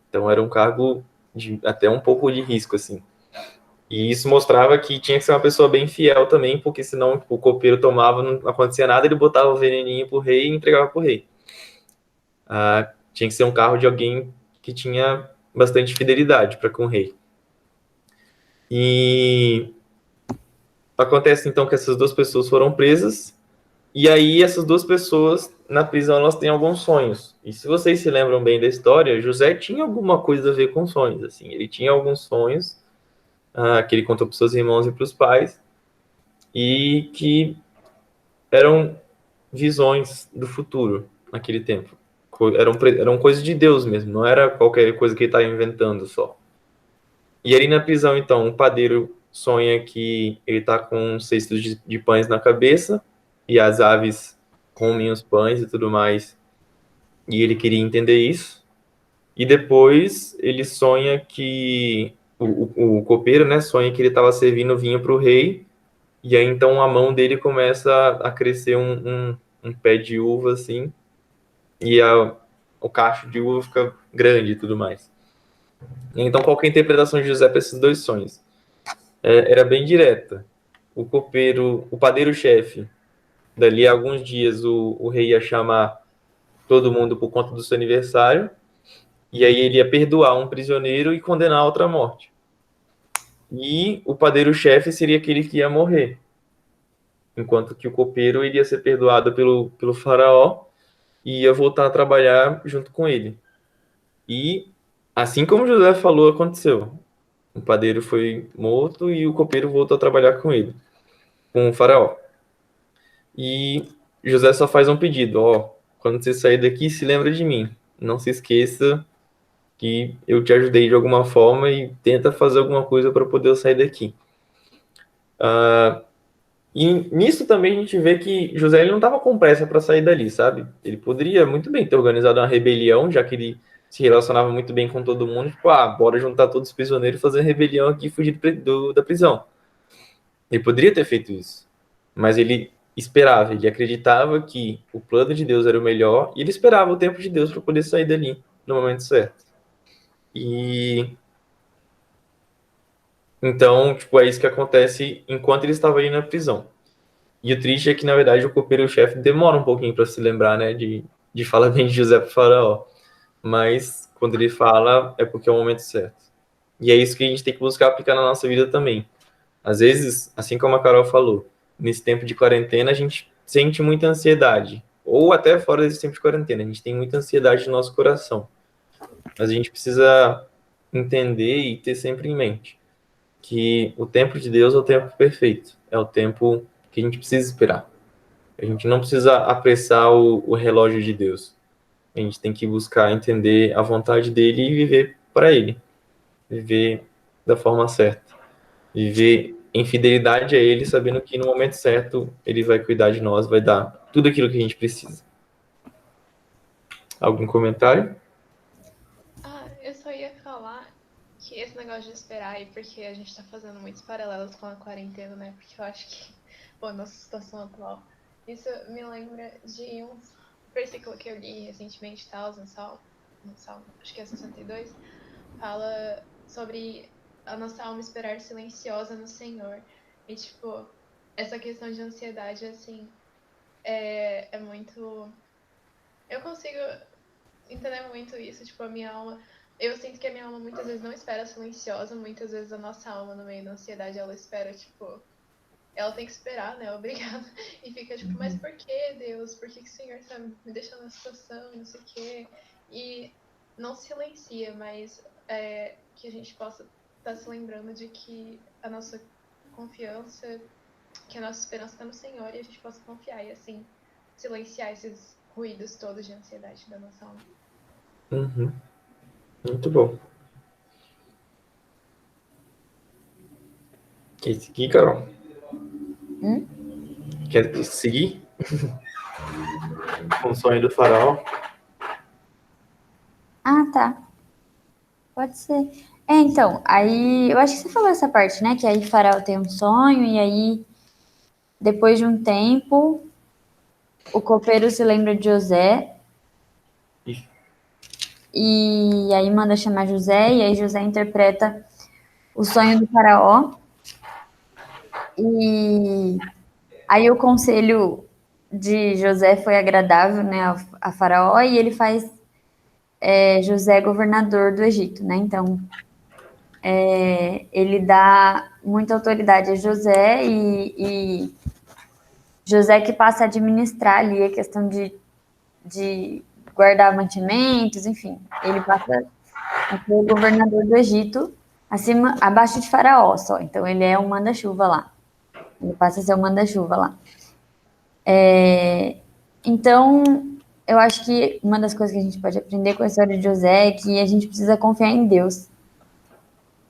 Então era um cargo de até um pouco de risco, assim. E isso mostrava que tinha que ser uma pessoa bem fiel também, porque senão o copeiro tomava, não acontecia nada, ele botava o veneninho pro rei e entregava pro rei. Tinha que ser um cargo de alguém que tinha bastante fidelidade para com o rei. E acontece então que essas duas pessoas foram presas, e aí essas duas pessoas na prisão elas têm alguns sonhos. E se vocês se lembram bem da história, José tinha alguma coisa a ver com sonhos, assim, ele tinha alguns sonhos que ele contou para os seus irmãos e para os pais, e que eram visões do futuro naquele tempo. Eram coisas de Deus mesmo, não era qualquer coisa que ele estava inventando só. E ali na prisão, então, o padeiro sonha que ele está com um cesto de pães na cabeça, e as aves comem os pães e tudo mais, e ele queria entender isso. E depois ele sonha que o copeiro, né, sonha que ele estava servindo vinho para o rei, e aí então a mão dele começa a crescer um pé de uva assim, e o cacho de uva fica grande e tudo mais. Então qual que é a interpretação de José para esses dois sonhos? Era bem direta. O copeiro, o padeiro-chefe, dali a alguns dias o rei ia chamar todo mundo por conta do seu aniversário, e aí ele ia perdoar um prisioneiro e condenar a outra morte. E o padeiro-chefe seria aquele que ia morrer. enquanto que o copeiro iria ser perdoado pelo faraó e ia voltar a trabalhar junto com ele. E assim como José falou, aconteceu. O padeiro foi morto e o copeiro voltou a trabalhar com ele, com o faraó. E José só faz um pedido, ó, quando você sair daqui, se lembra de mim. Não se esqueça que eu te ajudei de alguma forma e tenta fazer alguma coisa para poder eu sair daqui. E nisso também a gente vê que José ele não estava com pressa para sair dali, sabe? Ele poderia muito bem ter organizado uma rebelião, já que ele se relacionava muito bem com todo mundo, tipo, bora juntar todos os prisioneiros e fazer rebelião aqui e fugir da prisão. Ele poderia ter feito isso, mas ele esperava, ele acreditava que o plano de Deus era o melhor e ele esperava o tempo de Deus para poder sair dali no momento certo. E então, tipo, é isso que acontece enquanto ele estava ali na prisão. E o triste é que, na verdade, o copeiro-chefe demora um pouquinho para se lembrar, né, de falar bem de José para o faraó. Mas quando ele fala, é porque é o momento certo. E é isso que a gente tem que buscar aplicar na nossa vida também. Às vezes, assim como a Carol falou, nesse tempo de quarentena a gente sente muita ansiedade. Ou até fora desse tempo de quarentena, a gente tem muita ansiedade no nosso coração. Mas a gente precisa entender e ter sempre em mente que o tempo de Deus é o tempo perfeito. É o tempo que a gente precisa esperar. A gente não precisa apressar o relógio de Deus. A gente tem que buscar entender a vontade dele e viver para ele. Viver da forma certa. Viver em fidelidade a ele, sabendo que no momento certo ele vai cuidar de nós, vai dar tudo aquilo que a gente precisa. Algum comentário? Eu só ia falar que esse negócio de esperar aí, porque a gente tá fazendo muitos paralelos com a quarentena, né? Porque eu acho que, bom, nossa situação atual, isso me lembra de um versículo que eu li recentemente, tal, no Salmo, acho que é 62, fala sobre a nossa alma esperar silenciosa no Senhor. E, tipo, essa questão de ansiedade, assim, é muito... Eu consigo entender muito isso, tipo, a minha alma... Eu sinto que a minha alma muitas vezes não espera silenciosa, muitas vezes a nossa alma, no meio da ansiedade, ela espera, tipo... Ela tem que esperar, né? Obrigada. E fica tipo, mas por que, Deus? Por que o Senhor tá me deixando nessa situação? Não sei o quê. E não silencia, mas que a gente possa estar se lembrando de que a nossa confiança, que a nossa esperança está no Senhor e a gente possa confiar e assim silenciar esses ruídos todos de ansiedade da nossa alma. Uhum. Muito bom. Quer seguir, Carol? Quer seguir? Com o sonho do faraó? Ah, tá. Pode ser. Então, aí eu acho que você falou essa parte, né? Que aí Faraó tem um sonho e aí, depois de um tempo, o copeiro se lembra de José Isso. e aí manda chamar José e aí José interpreta o sonho do Faraó. E aí o conselho de José foi agradável, né, a Faraó e ele faz José governador do Egito, né? Então, ele dá muita autoridade a José e José que passa a administrar ali a questão de guardar mantimentos, enfim. Ele passa a ser o governador do Egito, abaixo de Faraó só. Então, ele é um manda-chuva lá. Ele passa a ser o manda-chuva lá. Então, eu acho que uma das coisas que a gente pode aprender com a história de José é que a gente precisa confiar em Deus.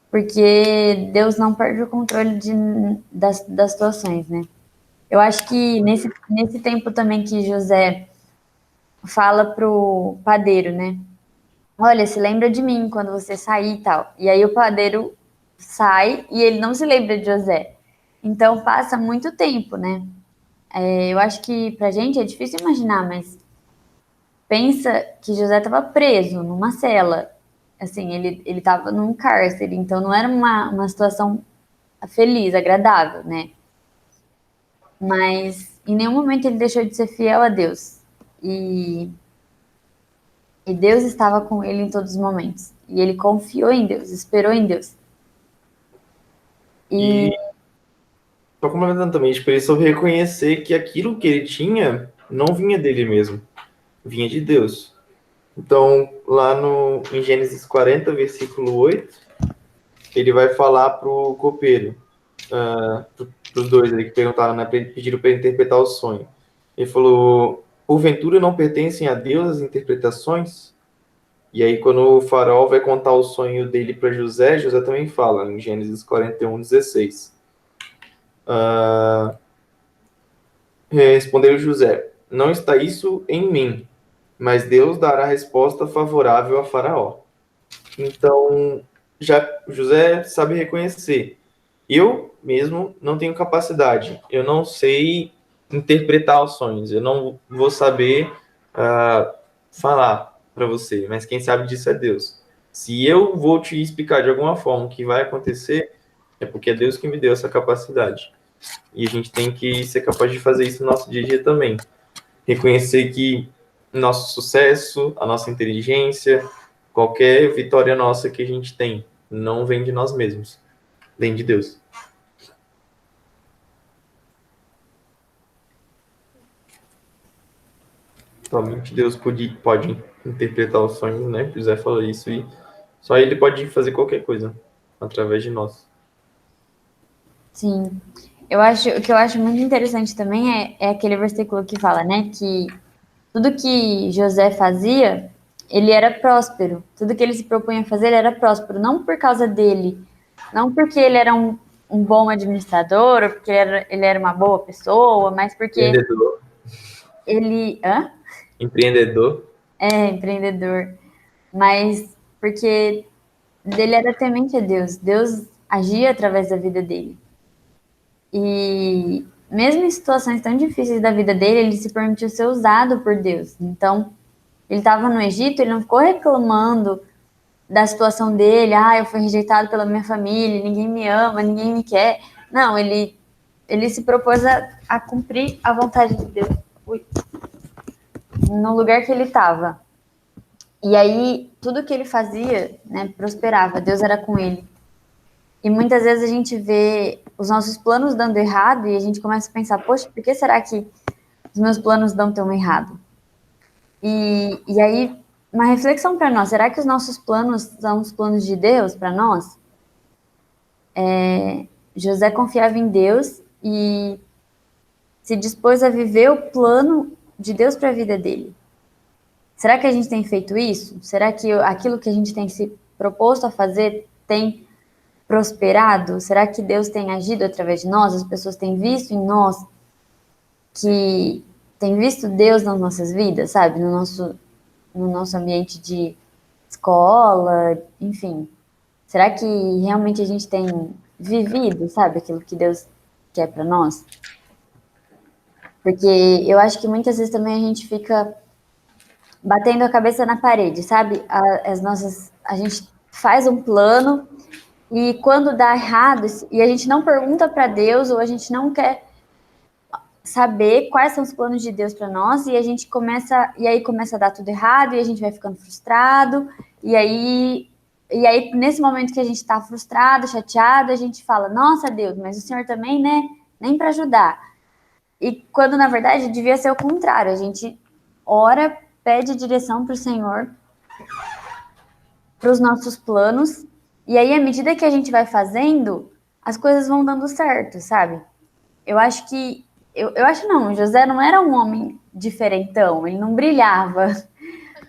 Porque Deus não perde o controle das situações, né? Eu acho que nesse tempo também que José fala pro padeiro, né? Olha, se lembra de mim quando você sair e tal. E aí o padeiro sai e ele não se lembra de José. Então passa muito tempo, né? Eu acho que pra gente é difícil imaginar, mas pensa que José estava preso numa cela. Assim, ele estava num cárcere, então não era uma situação feliz, agradável, né? Mas em nenhum momento ele deixou de ser fiel a Deus. E Deus estava com ele em todos os momentos. E ele confiou em Deus, esperou em Deus. E Só complementando também, tipo, ele soube reconhecer que aquilo que ele tinha não vinha dele mesmo, vinha de Deus. Então, lá em Gênesis 40, versículo 8, ele vai falar pro copeiro, pros dois ali que perguntaram, né, pediram para interpretar o sonho. Ele falou: porventura não pertencem a Deus as interpretações? E aí, quando o faraó vai contar o sonho dele para José, José também fala, em Gênesis 41, 16. Respondeu José: não está isso em mim, mas Deus dará resposta favorável a Faraó. Então, já José sabe reconhecer. Eu mesmo não tenho capacidade. Eu não sei interpretar os sonhos. Eu não vou saber falar para você. Mas quem sabe disso é Deus. Se eu vou te explicar de alguma forma o que vai acontecer, é porque é Deus que me deu essa capacidade. E a gente tem que ser capaz de fazer isso no nosso dia a dia também. Reconhecer que nosso sucesso, a nossa inteligência, qualquer vitória nossa que a gente tem, não vem de nós mesmos, vem de Deus. Somente Deus pode interpretar os sonhos, né? José falou isso e só ele pode fazer qualquer coisa através de nós. Sim. O que eu acho muito interessante também é aquele versículo que fala, né, que tudo que José fazia, ele era próspero. Tudo que ele se propunha a fazer, ele era próspero. Não por causa dele, não porque ele era um bom administrador, ou porque ele era uma boa pessoa, mas porque Empreendedor. ele... Hã? Empreendedor. É, empreendedor. Mas porque ele era temente a Deus. Deus agia através da vida dele. E mesmo em situações tão difíceis da vida dele, ele se permitiu ser usado por Deus. Então, ele estava no Egito, ele não ficou reclamando da situação dele, eu fui rejeitado pela minha família, ninguém me ama, ninguém me quer. Não, ele se propôs a cumprir a vontade de Deus. No lugar que ele estava. E aí, tudo que ele fazia, né, prosperava, Deus era com ele. E muitas vezes a gente vê os nossos planos dando errado e a gente começa a pensar, poxa, por que será que os meus planos dão tão errado? E aí, uma reflexão para nós, será que os nossos planos são os planos de Deus para nós? José confiava em Deus e se dispôs a viver o plano de Deus para a vida dele. Será que a gente tem feito isso? Será que aquilo que a gente tem se proposto a fazer tem prosperado? Será que Deus tem agido através de nós? As pessoas têm visto em nós que têm visto Deus nas nossas vidas, sabe? No nosso ambiente de escola, enfim. Será que realmente a gente tem vivido, sabe, aquilo que Deus quer para nós? Porque eu acho que muitas vezes também a gente fica batendo a cabeça na parede, sabe? A gente faz um plano e quando dá errado e a gente não pergunta para Deus ou a gente não quer saber quais são os planos de Deus para nós e aí começa a dar tudo errado e a gente vai ficando frustrado e aí nesse momento que a gente está frustrado, chateado, a gente fala: nossa, Deus, mas o Senhor também, né? Nem para ajudar. E quando na verdade devia ser o contrário, a gente ora, pede direção para o Senhor, para os nossos planos, e aí à medida que a gente vai fazendo, as coisas vão dando certo, sabe? Eu acho que eu acho não, José não era um homem diferentão, ele não brilhava.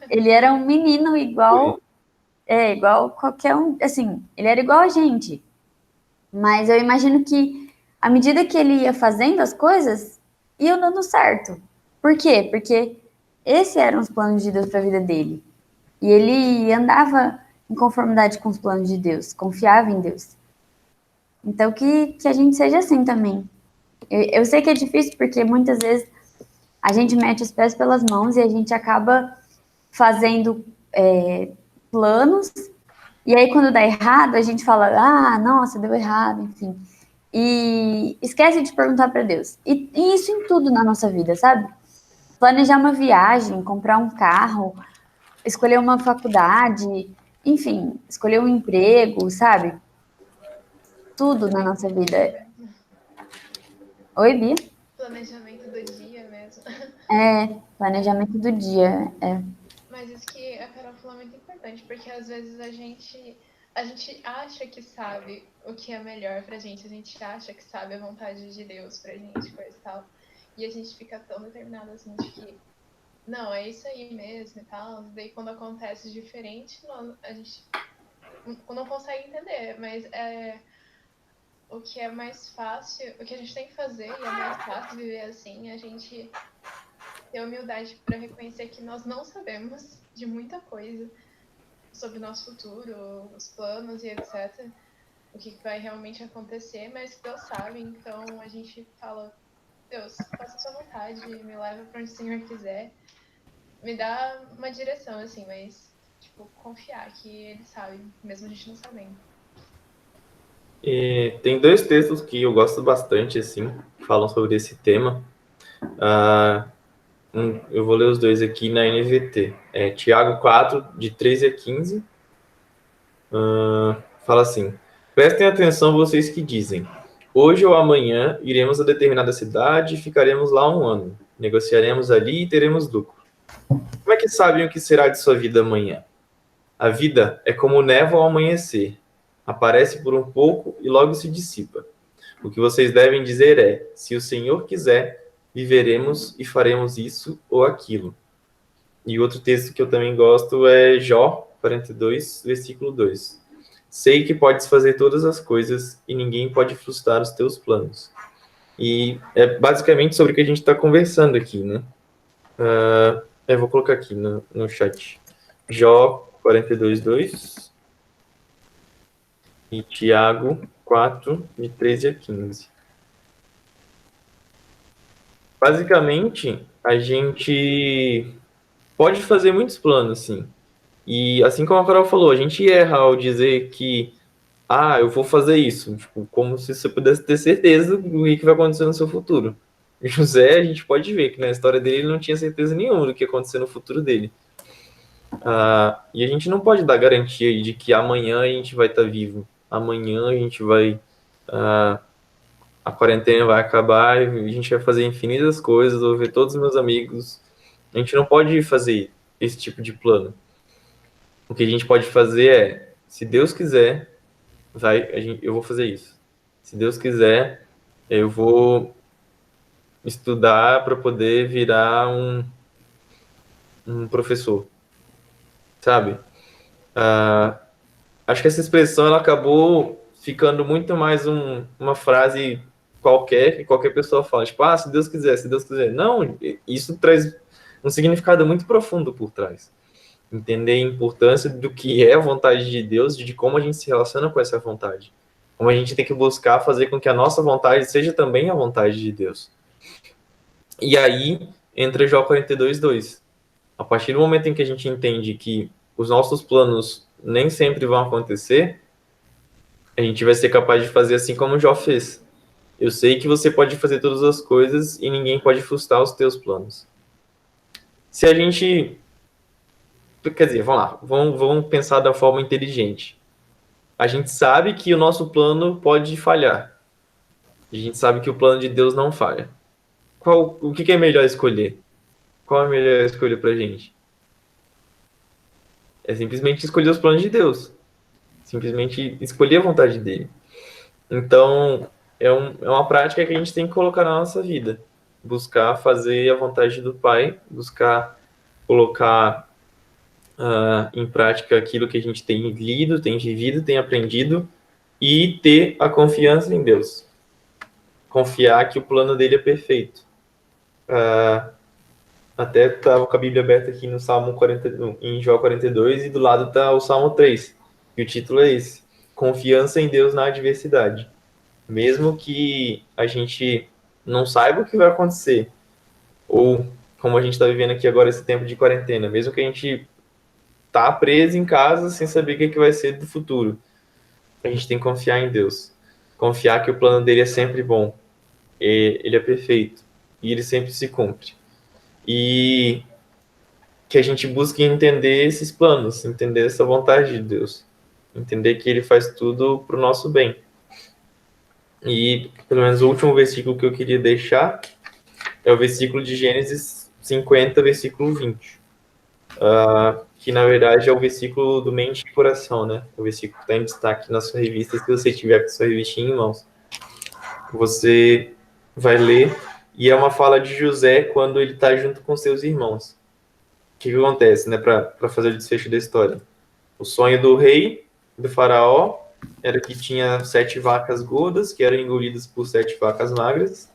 Ele era um menino igual qualquer um, assim, ele era igual a gente. Mas eu imagino que à medida que ele ia fazendo as coisas, ia dando certo. Por quê? Porque esses eram os planos de Deus para a vida dele. E ele andava em conformidade com os planos de Deus, confiava em Deus. Então que a gente seja assim também. Eu sei que é difícil porque muitas vezes a gente mete os pés pelas mãos e a gente acaba fazendo planos e aí quando dá errado a gente fala, nossa, deu errado, enfim. E esquece de perguntar para Deus. E isso em tudo na nossa vida, sabe? Planejar uma viagem, comprar um carro, escolher uma faculdade, enfim, escolher um emprego, sabe? Tudo na nossa vida. Oi, Bia? Planejamento do dia mesmo. Planejamento do dia. Mas isso que a Carol falou é muito importante, porque às vezes a gente acha que sabe o que é melhor pra gente, a gente acha que sabe a vontade de Deus pra gente, coisa e tal. E a gente fica tão determinado assim de que, não, é isso aí mesmo e tal. Daí quando acontece diferente, a gente não consegue entender, mas o que é mais fácil, o que a gente tem que fazer, e é mais fácil viver assim, a gente ter humildade para reconhecer que nós não sabemos de muita coisa sobre o nosso futuro, os planos e etc. O que vai realmente acontecer, mas Deus sabe, então a gente fala, Deus, faça a sua vontade, me leva para onde o Senhor quiser, me dá uma direção, assim, mas, tipo, confiar que Ele sabe, mesmo a gente não sabendo. E tem 2 textos que eu gosto bastante, assim, que falam sobre esse tema. Eu vou ler os 2 aqui na NVT. Tiago 4, de 13 a 15. Fala assim: prestem atenção vocês que dizem: hoje ou amanhã iremos a determinada cidade e ficaremos lá 1 ano. Negociaremos ali e teremos lucro. Como é que sabem o que será de sua vida amanhã? A vida é como névoa ao amanhecer. Aparece por um pouco e logo se dissipa. O que vocês devem dizer é: se o Senhor quiser, viveremos e faremos isso ou aquilo. E outro texto que eu também gosto é Jó 42, versículo 2. Sei que podes fazer todas as coisas e ninguém pode frustrar os teus planos. E é basicamente sobre o que a gente está conversando aqui, né? Eu vou colocar aqui no chat. Jó 42, 2 e Tiago 4, de 13 a 15. Basicamente, a gente pode fazer muitos planos, sim. E assim como a Carol falou, a gente erra ao dizer que, eu vou fazer isso, tipo, como se você pudesse ter certeza do que vai acontecer no seu futuro. José, a gente pode ver que na história dele ele não tinha certeza nenhuma do que ia acontecer no futuro dele. E a gente não pode dar garantia de que amanhã a gente vai estar vivo. Amanhã a gente vai. A quarentena vai acabar e a gente vai fazer infinitas coisas, vou ver todos os meus amigos. A gente não pode fazer esse tipo de plano. O que a gente pode fazer é, se Deus quiser, eu vou fazer isso. Se Deus quiser, eu vou estudar para poder virar um professor, sabe? Acho que essa expressão ela acabou ficando muito mais uma frase qualquer que qualquer pessoa fala, tipo, se Deus quiser, se Deus quiser. Não, isso traz um significado muito profundo por trás. Entender a importância do que é a vontade de Deus e de como a gente se relaciona com essa vontade. Como a gente tem que buscar fazer com que a nossa vontade seja também a vontade de Deus. E aí entra Jó 42, 2. A partir do momento em que a gente entende que os nossos planos nem sempre vão acontecer, a gente vai ser capaz de fazer assim como Jó fez. Eu sei que você pode fazer todas as coisas e ninguém pode frustrar os teus planos. Se a gente... Quer dizer, vamos lá, vamos pensar da forma inteligente. A gente sabe que o nosso plano pode falhar. A gente sabe que o plano de Deus não falha. O que é melhor escolher? Qual é a melhor escolha pra gente? É simplesmente escolher os planos de Deus. Simplesmente escolher a vontade dele. Então, é uma prática que a gente tem que colocar na nossa vida. Buscar fazer a vontade do Pai, buscar colocar em prática aquilo que a gente tem lido, tem vivido, tem aprendido e ter a confiança em Deus. Confiar que o plano dele é perfeito. Até estava com a Bíblia aberta aqui no Salmo 40, em Jó 42, e do lado está o Salmo 3, e o título é esse: Confiança em Deus na adversidade. Mesmo que a gente não saiba o que vai acontecer, ou como a gente está vivendo aqui agora esse tempo de quarentena, mesmo que a gente tá preso em casa sem saber o que vai ser do futuro, a gente tem que confiar em Deus. Confiar que o plano dele é sempre bom, ele é perfeito, e ele sempre se cumpre. E que a gente busque entender esses planos, entender essa vontade de Deus, entender que ele faz tudo para o nosso bem. E pelo menos o último versículo que eu queria deixar é o versículo de Gênesis 50, versículo 20. Que na verdade é o versículo do mente e coração, né? O versículo que está em destaque na sua revista, se você tiver com sua revistinha em mãos. Você vai ler, e é uma fala de José quando ele está junto com seus irmãos. O que acontece, né, para fazer o desfecho da história? O sonho do rei, do faraó, era que tinha 7 vacas gordas, que eram engolidas por 7 vacas magras,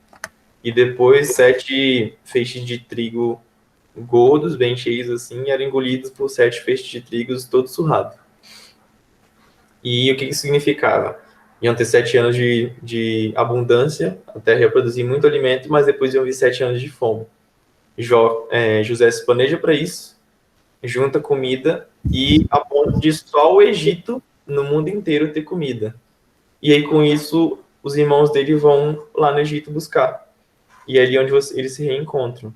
e depois 7 feixes de trigo gordos, bem cheios assim, eram engolidos por 7 feixes de trigo todos surrados. E o que isso significava? Iam ter 7 anos de abundância, a terra ia produzir muito alimento, mas depois iam vir 7 anos de fome. José se planeja para isso, junta comida e a ponto de só o Egito, no mundo inteiro, ter comida. E aí, com isso, os irmãos dele vão lá no Egito buscar. E é ali onde eles se reencontram.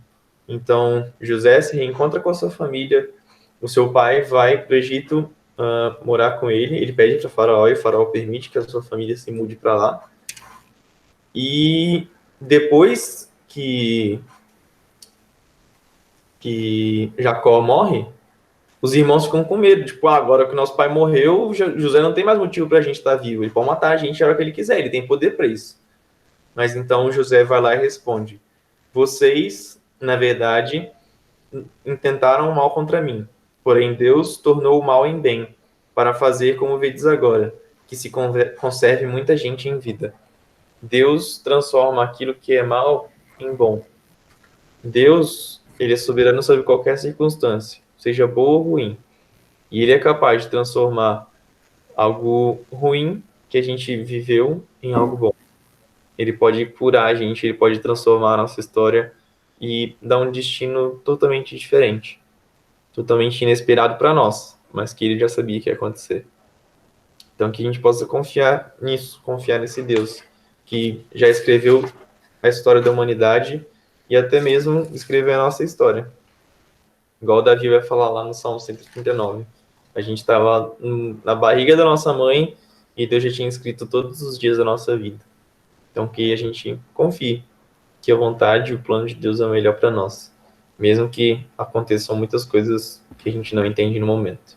Então, José se reencontra com a sua família, o seu pai vai para o Egito morar com ele, ele pede para Faraó e o Faraó permite que a sua família se mude para lá. E depois que Jacó morre, os irmãos ficam com medo, tipo, agora que o nosso pai morreu, José não tem mais motivo para a gente estar vivo, ele pode matar a gente a hora que ele quiser, ele tem poder para isso. Mas então José vai lá e responde: vocês, na verdade, intentaram o mal contra mim, porém Deus tornou o mal em bem, para fazer como vedes agora, que se conserve muita gente em vida. Deus transforma aquilo que é mal em bom. Deus, ele é soberano sobre qualquer circunstância, seja boa ou ruim. E ele é capaz de transformar algo ruim que a gente viveu em algo bom. Ele pode curar a gente, ele pode transformar a nossa história e dar um destino totalmente diferente, totalmente inesperado para nós, mas que ele já sabia que ia acontecer. Então, que a gente possa confiar nisso, confiar nesse Deus que já escreveu a história da humanidade e até mesmo escreveu a nossa história. Igual o Davi vai falar lá no Salmo 139. A gente estava na barriga da nossa mãe e Deus já tinha escrito todos os dias da nossa vida. Então, que a gente confie que a vontade e o plano de Deus é o melhor para nós, mesmo que aconteçam muitas coisas que a gente não entende no momento.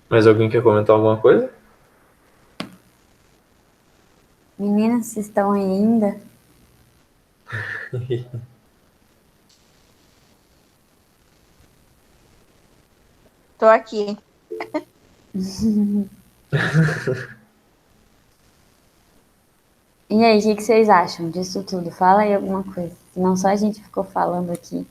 Mais alguém quer comentar alguma coisa? Meninas, vocês estão aí ainda? Tô aqui. E aí, o que vocês acham disso tudo? Fala aí alguma coisa. Senão só a gente ficou falando aqui.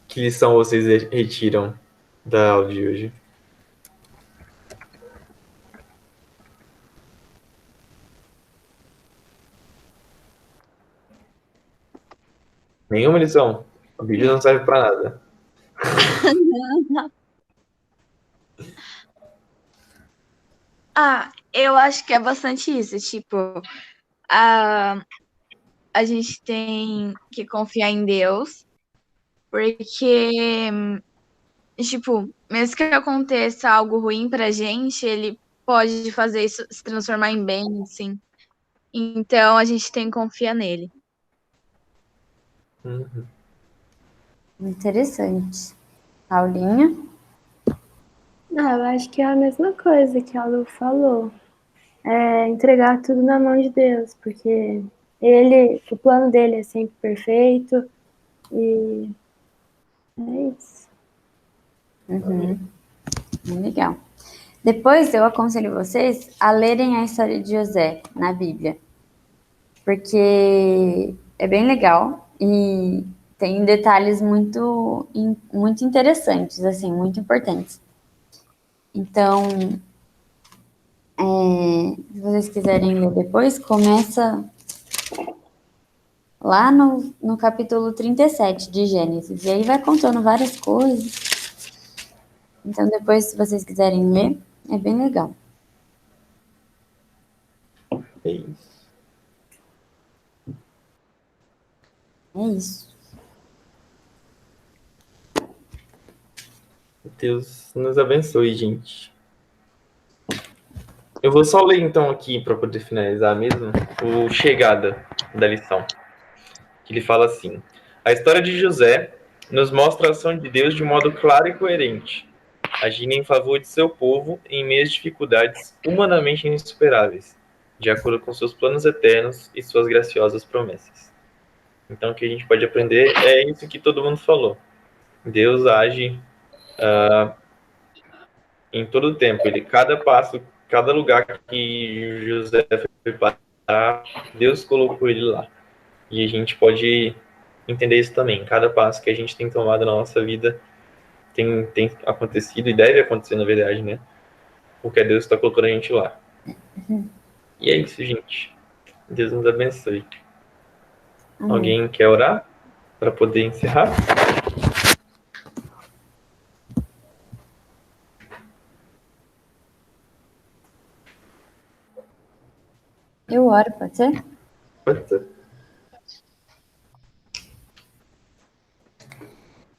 Que lição vocês retiram da aula de hoje? Nenhuma lição. O vídeo não serve para nada. Eu acho que é bastante isso. Tipo, a gente tem que confiar em Deus, porque, tipo, mesmo que aconteça algo ruim pra gente, ele pode fazer isso se transformar em bem, assim. Então a gente tem que confiar nele. Uhum. Interessante. Paulinha? Eu acho que é a mesma coisa que a Lu falou. É entregar tudo na mão de Deus, porque o plano dele é sempre perfeito e é isso. Legal. Depois eu aconselho vocês a lerem a história de José na Bíblia, porque é bem legal e tem detalhes muito interessantes, assim, muito importantes. Então, se vocês quiserem ler depois, começa lá no capítulo 37 de Gênesis, e aí vai contando várias coisas. Então, depois, se vocês quiserem ler, é bem legal. É isso. É isso. Deus nos abençoe, gente. Eu vou só ler então aqui para poder finalizar mesmo o chegada da lição. Que ele fala assim: a história de José nos mostra a ação de Deus de modo claro e coerente, agindo em favor de seu povo em meio às dificuldades humanamente insuperáveis, de acordo com seus planos eternos e suas graciosas promessas. Então, o que a gente pode aprender é isso que todo mundo falou. Deus age em todo o tempo. Ele, cada passo, cada lugar que José foi parar, Deus colocou ele lá. E a gente pode entender isso também. Cada passo que a gente tem tomado na nossa vida tem acontecido e deve acontecer, na verdade, né? Porque Deus está colocando a gente lá. E é isso, gente. Deus nos abençoe. Amém. Alguém quer orar para poder encerrar? Eu oro, pode ser? Pode ser.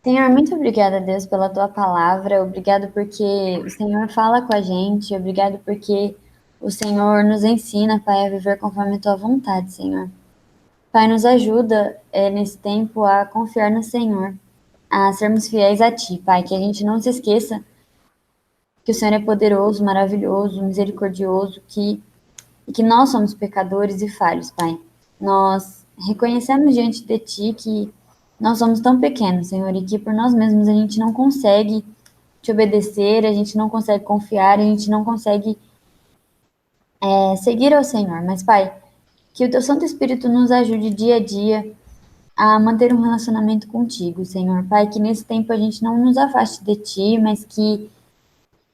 Senhor, muito obrigada, Deus, pela tua palavra. Obrigado porque o Senhor fala com a gente. Obrigado porque o Senhor nos ensina, Pai, a viver conforme a tua vontade, Senhor. Pai, nos ajuda nesse tempo a confiar no Senhor, a sermos fiéis a ti, Pai, que a gente não se esqueça que o Senhor é poderoso, maravilhoso, misericordioso, e que nós somos pecadores e falhos, Pai. Nós reconhecemos diante de ti que nós somos tão pequenos, Senhor, e que por nós mesmos a gente não consegue te obedecer, a gente não consegue confiar, a gente não consegue seguir ao Senhor. Mas, Pai, que o teu Santo Espírito nos ajude dia a dia a manter um relacionamento contigo, Senhor. Pai, que nesse tempo a gente não nos afaste de ti, mas que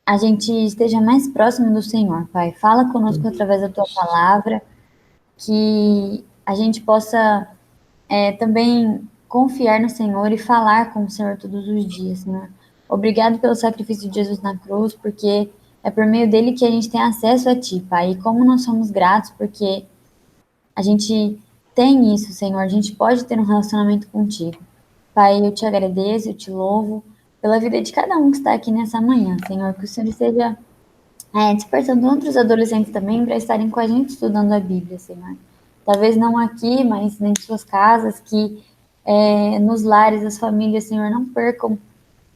a gente esteja mais próximo do Senhor, Pai. Fala conosco através da tua palavra, que a gente possa também confiar no Senhor e falar com o Senhor todos os dias, Senhor. Obrigado pelo sacrifício de Jesus na cruz, porque é por meio dele que a gente tem acesso a ti, Pai. E como nós somos gratos, porque a gente tem isso, Senhor. A gente pode ter um relacionamento contigo. Pai, eu te agradeço, eu te louvo pela vida de cada um que está aqui nessa manhã, Senhor. Que o Senhor esteja despertando outros adolescentes também para estarem com a gente estudando a Bíblia, Senhor. Talvez não aqui, mas em suas casas, que nos lares, as famílias, Senhor, não percam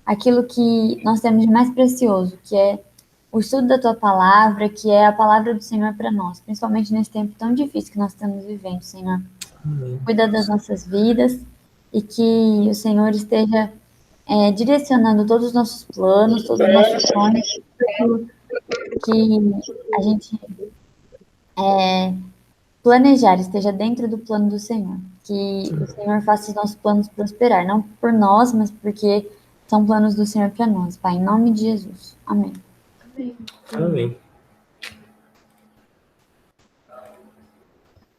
aquilo que nós temos de mais precioso, que é o estudo da Tua Palavra, que é a Palavra do Senhor para nós, principalmente nesse tempo tão difícil que nós estamos vivendo, Senhor. Cuida das nossas vidas e que o Senhor esteja direcionando todos os nossos planos, todos os nossos sonhos, que a gente planejar esteja dentro do plano do Senhor. Que o Senhor faça os nossos planos prosperar, não por nós, mas porque são planos do Senhor para nós, Pai, em nome de Jesus. Amém. Amém.